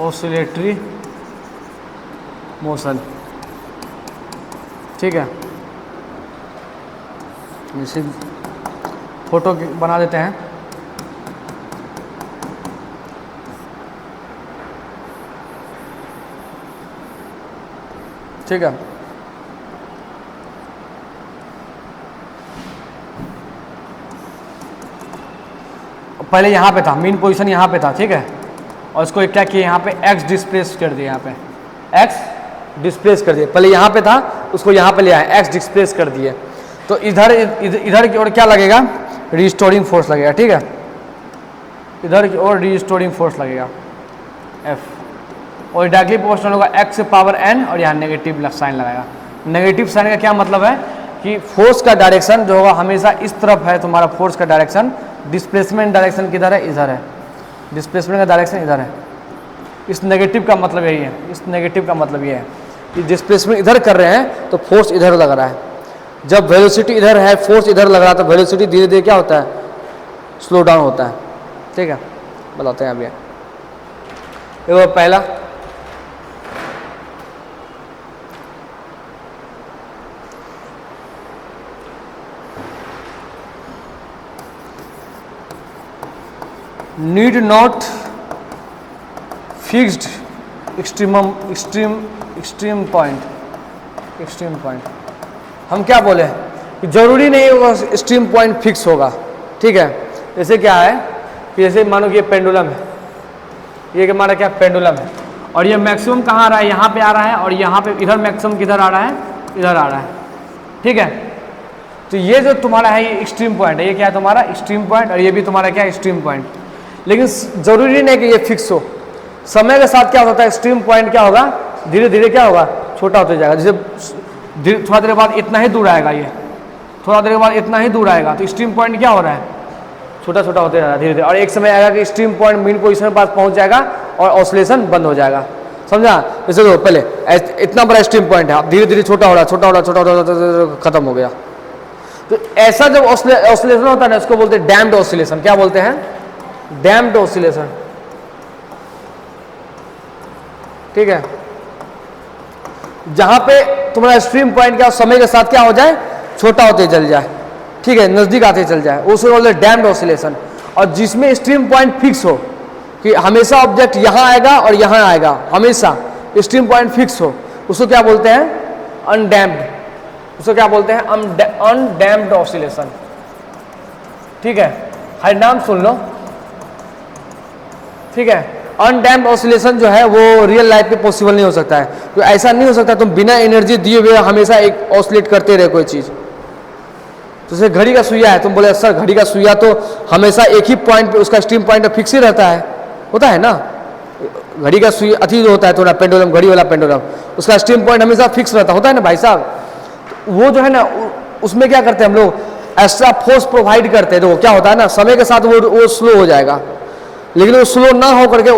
oscillatory motion, ठीक है। जैसे फोटो बना देते हैं, ठीक है। पहले यहाँ पे था, मेन पोजीशन यहाँ पे था, ठीक है। और इसको क्या किया, यहाँ पे एक्स डिस्प्लेस कर दिया, यहाँ पे एक्स डिस्प्लेस कर दिए, पहले यहाँ पे था उसको यहाँ पे ले आए, एक्स डिस्प्लेस कर दिए। तो इधर की ओर क्या लगेगा, रिस्टोरिंग फोर्स लगेगा, ठीक है। इधर की ओर रिस्टोरिंग फोर्स लगेगा एफ, और डायरेक्टली प्रोपोर्शनल होगा एक्स से पावर एन, और यहाँ नेगेटिव साइन लगाएगा। नेगेटिव साइन का क्या मतलब है कि फोर्स का डायरेक्शन जो होगा हमेशा इस तरफ है, तुम्हारा फोर्स का डायरेक्शन, डिस्प्लेसमेंट डायरेक्शन किधर है, इधर है, डिस्प्लेसमेंट का डायरेक्शन इधर है। इस नेगेटिव का मतलब यही है, इस नेगेटिव का मतलब ये है कि डिस्प्लेसमेंट इधर कर रहे हैं तो फोर्स इधर लग रहा है। जब वेलोसिटी इधर है, फोर्स इधर लग रहा है, तो वेलोसिटी धीरे धीरे क्या होता है, स्लो डाउन होता है, ठीक है। बताते हैं अभी, देखो पहला, need not fixed extreme point. हम क्या बोले कि जरूरी नहीं होगा एक्सट्रीम पॉइंट फिक्स होगा, ठीक है। जैसे क्या है कि जैसे मानो कि ये पेंडुलम है, ये कि हमारा क्या पेंडुलम है, और ये मैक्सिमम कहाँ आ रहा है, यहाँ पे आ रहा है, और यहाँ पे इधर मैक्सिमम किधर आ रहा है, इधर आ रहा है, ठीक है। तो ये जो तुम्हारा है ये एक्सट्रीम पॉइंट है, ये क्या है तुम्हारा एक्सट्रीम पॉइंट, और ये भी तुम्हारा क्या है एक्सट्रीम पॉइंट। लेकिन जरूरी नहीं कि ये फिक्स हो, समय के साथ क्या होता है, एक्सट्रीम पॉइंट क्या होगा, धीरे धीरे क्या होगा, छोटा होता जाएगा। जैसे थोड़ा देर बाद इतना ही दूर आएगा, ये थोड़ा देर बाद इतना ही दूर आएगा, तो एक्सट्रीम पॉइंट क्या हो रहा है, छोटा छोटा होते जा रहा है धीरे धीरे, और एक समय आएगा कि एक्सट्रीम पॉइंट मेन पोजीशन के पास पहुंच जाएगा और ऑसिलेशन बंद हो जाएगा, समझा। जैसे तो पहले इतना बड़ा एक्सट्रीम पॉइंट है, धीरे धीरे छोटा हो रहा, छोटा हो रहा, छोटा हो रहा, खत्म हो गया। तो ऐसा जब ऑसिलेशन होता है ना, इसको बोलते हैं डैम्ड ऑसिलेशन। क्या बोलते हैं, डैम्ड ऑसिलेशन, ठीक है। जहां पे तुम्हारा एक्सट्रीम पॉइंट क्या समय के साथ क्या हो जाए, छोटा होते चल जाए, ठीक है, नजदीक आते चल जाए, उसको बोलते हैं डैम्ड ऑसिलेशन। और जिसमें एक्सट्रीम पॉइंट फिक्स हो कि हमेशा ऑब्जेक्ट यहां आएगा और यहां आएगा, हमेशा एक्सट्रीम पॉइंट फिक्स हो, उसको क्या बोलते हैं, अनडैम्ड। उसको क्या बोलते हैं, अनडैम्ड ऑसिलेशन, ठीक है। हर नाम सुन लो, ठीक है। अनडैम्ड ऑसिलेशन जो है वो रियल लाइफ में पॉसिबल नहीं हो सकता है, तो ऐसा नहीं हो सकता तुम बिना एनर्जी दिए हुए हमेशा एक ऑसिलेट करते रहे कोई चीज़। तो जैसे घड़ी का सुइया है, तुम बोले सर घड़ी का सुइया तो हमेशा एक ही पॉइंट पे, उसका एक्सट्रीम पॉइंट फिक्स ही रहता है, होता है ना। घड़ी का सुइया अति होता है थोड़ा पेंडुलम, घड़ी वाला पेंडुलम, उसका एक्सट्रीम पॉइंट हमेशा फिक्स रहता होता है ना भाई साहब। वो जो है ना उसमें क्या करते हैं हम लोग, एक्स्ट्रा फोर्स प्रोवाइड करते हैं। तो क्या होता है ना, समय के साथ वो स्लो हो जाएगा, लेकिन वो स्लो ना हो करके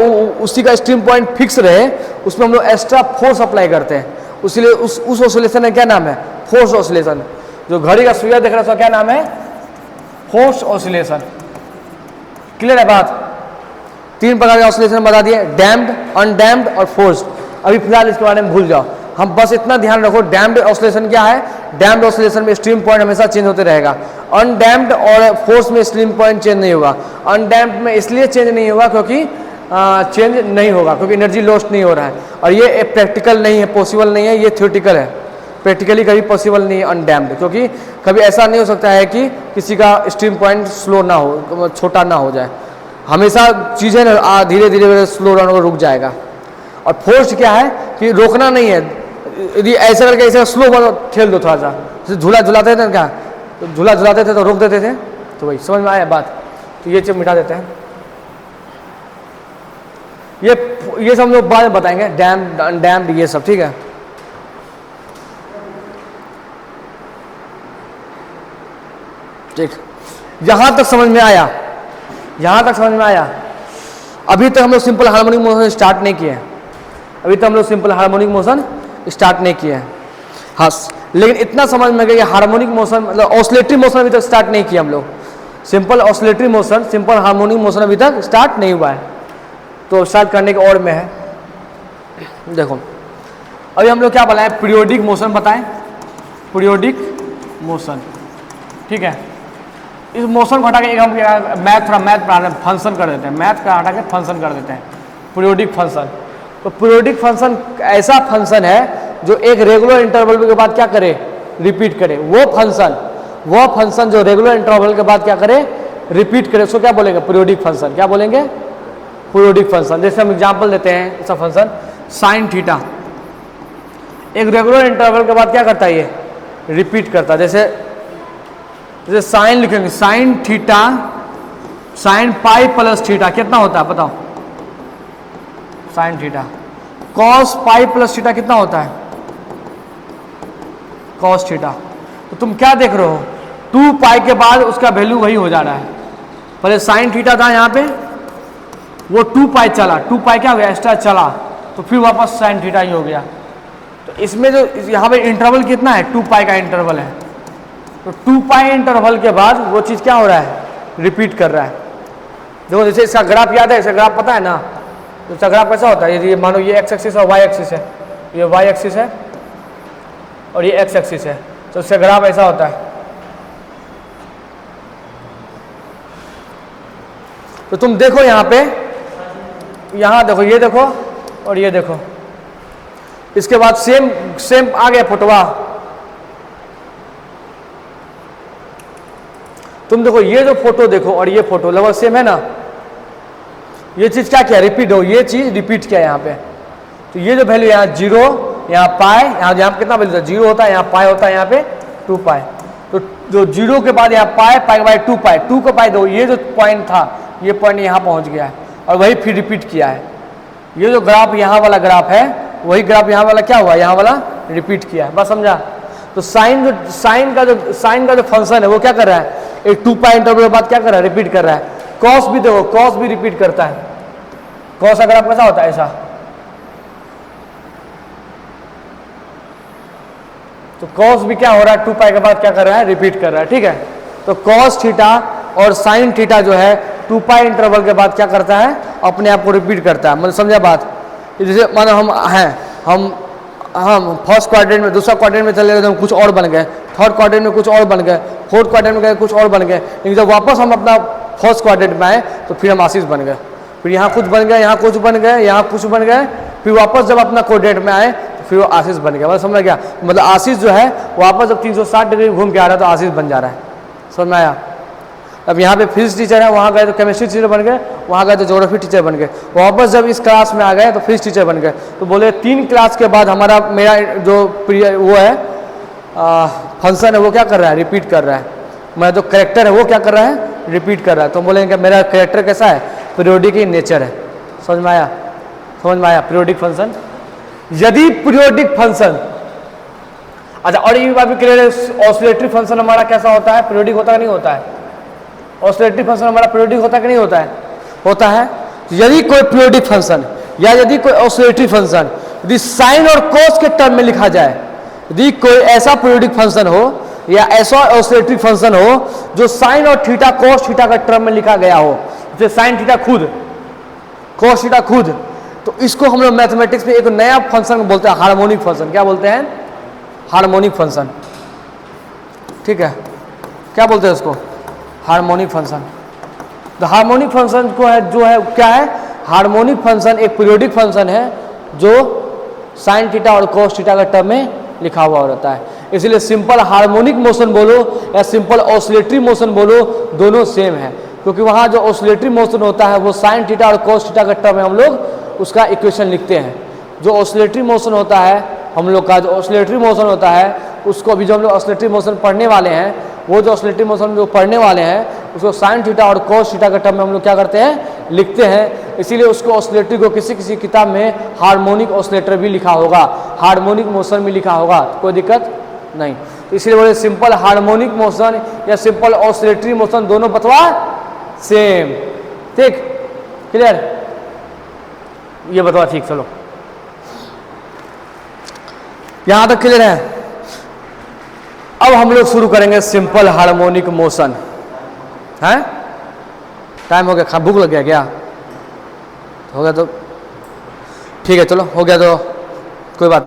उसी का स्ट्रीम पॉइंट फिक्स रहे, उसमें हम लोग एक्स्ट्रा फोर्स अप्लाई करते हैं। इसलिए उस ऑसिलेशन का क्या नाम है, फोर्स ऑसिलेशन। जो घड़ी का सुइया देख रहे हो क्या नाम है, फोर्स ऑसिलेशन। क्लियर है बात? 3 प्रकार के ऑसिलेशन बता दिए, डैम्ड, अनडैम्ड और फोर्स्ड। अभी फिलहाल इसके बारे में भूल जाओ, हम बस इतना ध्यान रखो, डैम्ड ऑसिलेशन क्या है। डैम्ड ऑसिलेशन में स्ट्रीम पॉइंट हमेशा चेंज होते रहेगा। अनडैम्ड और फोर्स में स्ट्रीम पॉइंट चेंज नहीं होगा। अनडैम्ड में इसलिए चेंज नहीं होगा क्योंकि चेंज नहीं होगा, क्योंकि एनर्जी लॉस्ट नहीं हो रहा है। और ये प्रैक्टिकल नहीं है, पॉसिबल नहीं है, ये थ्योरेटिकल है। प्रैक्टिकली कभी पॉसिबल नहीं है अनडैम्ड, क्योंकि कभी ऐसा नहीं हो सकता है कि किसी का स्ट्रीम पॉइंट स्लो ना हो, छोटा ना हो जाए। हमेशा चीज़ें धीरे धीरे स्लो रन रुक जाएगा। और फोर्स क्या है कि रोकना नहीं है, यदि ऐसा करके ऐसे स्लो ठेल दो थोड़ा सा, जैसे झूला झुलाते थे क्या, तो झूला झुलाते थे तो रोक देते थे, तो वही समझ में आया बात। तो ये चीज मिटा देते हैं, ये सब लोग बाद में बताएंगे, डैम्ड अनडैम्ड ये सब, ठीक है। ठीक, यहां तक समझ में आया, यहां तक समझ में आया। अभी तक हम लोग सिंपल हार्मोनिक मोशन स्टार्ट नहीं किए, अभी तक हम लोग सिंपल हार्मोनिक मोशन स्टार्ट नहीं किए हैं। हाँ, लेकिन इतना समझ में गया, हार्मोनिक मोशन मतलब ऑसिलेटरी मोशन अभी तक स्टार्ट नहीं किया हम लोग। Simple oscillatory motion, simple harmonic motion अभी तक स्टार्ट नहीं हुआ है, तो स्टार्ट करने के और में है। देखो अभी हम लोग क्या बताएं, पीरियोडिक मोशन बताएं, पीरियोडिक मोशन, ठीक है। इस मोशन को हटा के हम मैथ पढ़ा रहे हैं, फंक्शन कर देते हैं, मैथ का हटा के फंक्शन कर देते हैं, पीरियोडिक फंक्शन। तो पीरियोडिक फंक्शन ऐसा फंक्शन है जो एक रेगुलर इंटरवल के बाद क्या करे, रिपीट करे। वो फंक्शन जो रेगुलर इंटरवल के बाद क्या करे, रिपीट करे, उसको क्या बोलेंगे, पीरियोडिक फंक्शन। क्या बोलेंगे, पीरियोडिक फंक्शन। जैसे हम एग्जांपल देते हैं, ऐसा फंक्शन साइन थीटा एक रेगुलर इंटरवल के बाद क्या करता है, ये रिपीट करता है। जैसे साइन लिखेंगे, sine theta sine pi plus theta कितना होता है बताओ, sine theta. Cos pi plus theta कितना होता है, कॉस थीटा। तो तुम क्या देख रहे हो, 2 पाई के बाद उसका वैल्यू वही हो जा रहा है। पहले साइन थीटा था यहाँ पे, वो 2 पाई चला, 2 पाई क्या हो गया, एक्स्ट्रा चला, तो फिर वापस साइन थीटा ही हो गया। तो इसमें जो यहाँ पे इंटरवल कितना है, 2 पाई का इंटरवल है। तो 2 पाई इंटरवल के बाद वो चीज़ क्या हो रहा है, रिपीट कर रहा है। देखो जैसे इसका ग्राफ याद है, इसका ग्राफ पता है ना, तो इसका ग्राफ कैसा होता है, यदि मानो ये एक्स एक्सिस और वाई एक्सिस है, ये वाई एक्सिस है और ये एक्स एक्सिस है, तो इसका ग्राफ ऐसा होता है। तो तुम देखो यहाँ पे, यहाँ देखो, ये देखो और ये देखो, इसके बाद सेम आ गया फोटोवा। तुम देखो ये जो फोटो देखो और ये फोटो लगभग सेम है ना, ये चीज क्या किया, रिपीट हो, ये चीज रिपीट किया यहाँ पे। तो ये जो वैल्यू यहाँ 0, यहाँ पाई, यहाँ कितना वैल्यू था, 0 होता है, यहाँ पाई होता है, यहाँ पे 2 पाई। तो जो 0 के बाद यहाँ पाई के बाद 2 पाई, 2 को पाई दो, ये जो पॉइंट था, ये पॉइंट यहाँ पहुँच गया है और वही फिर रिपीट किया है। ये जो ग्राफ यहाँ वाला ग्राफ है, वही ग्राफ यहाँ वाला क्या हुआ, यहाँ वाला रिपीट किया है। बस समझा। तो साइन का जो फंक्शन है वो क्या कर रहा है, एक 2 पाई इंटरवल के बाद क्या कर रहा है, रिपीट कर रहा है। कॉस भी देखो, कॉस भी रिपीट करता है। कॉस अगर आप कैसा होता है, ऐसा। तो कॉस भी क्या हो रहा है, 2 पाई के बाद क्या कर रहा है, रिपीट कर रहा है, ठीक है। तो कॉस थीटा और साइन थीटा जो है 2 पाई इंटरवल के बाद क्या करता है, अपने आप को रिपीट करता है। मतलब समझा बात। जैसे मानो हम फर्स्ट क्वाड्रेंट में, दूसरा क्वाड्रेंट में चले गए तो हम कुछ और बन गए, थर्ड क्वाड्रेंट में कुछ और बन गए, फोर्थ क्वाड्रेंट में गए कुछ और बन गए, लेकिन जब वापस हम अपना फर्स्ट क्वाड्रेंट में आए तो फिर हम आशीष बन गए, फिर यहाँ कुछ बन गए, यहाँ कुछ बन गए, यहाँ कुछ बन गए, फिर वापस जब अपना क्वाड्रेंट में आए तो फिर वो आशीष बन गया। मतलब समझ गया, मतलब आशीष जो है वापस जब 360 डिग्री घूम के आ रहा है तो आशीष बन जा रहा है। समझ में आया। अब यहाँ पे फिजिक्स टीचर है, वहाँ गए तो केमिस्ट्री टीचर बन गए, वहाँ गए तो ज्योग्राफी टीचर बन गए, वापस जब इस क्लास में आ गए तो फिजिक्स टीचर बन गए। तो बोले 3 क्लास के बाद मेरा जो वो है फंक्शन है वो क्या कर रहा है, रिपीट कर रहा है। मेरा जो करेक्टर है वो क्या कर रहा है, रिपीट कर रहा है। तो बोलेंगे मेरा करेक्टर कैसा है, पीरियोडिक इन नेचर है। समझ में आया, समझ में आया। पीरियोडिक फंक्शन, यदि पीरियोडिक फंक्शन अच्छा, और ये बात भी क्लियर है, ऑसिलेटरी फंक्शन हमारा कैसा होता है, पीरियोडिक होता है नहीं होता है? ऑसिलेटरी फंक्शन हमारा पीरियोडिक होता है कि नहीं होता है? होता है। यदि कोई पीरियोडिक फंक्शन या यदि कोई ऑसिलेटरी फंक्शन यदि साइन और कॉस के टर्म में लिखा जाए, यदि कोई ऐसा पीरियोडिक फंक्शन हो या ऐसा ऑसिलेटरी फंक्शन हो जो साइन और थीटा कॉस थीटा का टर्म में लिखा गया हो, जैसे साइन थीटा खुद, कॉस थीटा खुद, तो इसको हम लोग मैथमेटिक्स में एक नया फंक्शन बोलते हैं हार्मोनिक फंक्शन। क्या बोलते हैं? Harmonic function. ठीक है, क्या बोलते हैं उसको? Harmonic function. तो हार्मोनिक फंक्शन को है जो है क्या है? हार्मोनिक फंक्शन एक पीरियोडिक फंक्शन है जो साइन थीटा और कॉस थीटा का टर्म में लिखा हुआ रहता है। इसलिए सिंपल हार्मोनिक मोशन बोलो या सिंपल ऑसिलेटरी मोशन बोलो, दोनों सेम है, क्योंकि वहाँ जो ऑसिलेटरी मोशन होता है वो साइन थीटा और कॉस थीटा का टर्म में हम लोग उसका इक्वेशन लिखते हैं। जो ऑसिलेटरी मोशन होता है हम लोग का, जो ऑसिलेटरी मोशन होता है उसको अभी जो हम लोग ऑसिलेटरी मोशन पढ़ने वाले हैं, वो जो ऑसिलेटरी मोशन जो पढ़ने वाले हैं उसको साइन थीटा और कॉस थीटा का टर्म में हम लोग क्या करते हैं? लिखते हैं। इसीलिए उसको ऑसिलेटरी को किसी किसी किताब में हार्मोनिक ऑसिलेटर भी लिखा होगा, हार्मोनिक मोशन भी लिखा होगा, कोई दिक्कत नहीं। तो इसीलिए बोले सिंपल हार्मोनिक मोशन या सिंपल ऑसिलेटरी मोशन दोनों बतवा सेम। ठीक, क्लियर? ये बतवा ठीक, चलो यहां तक क्लियर है। अब हम लोग शुरू करेंगे सिंपल हार्मोनिक मोशन। है टाइम हो गया, भूख लग गया क्या? हो गया तो ठीक है, चलो हो गया तो कोई बात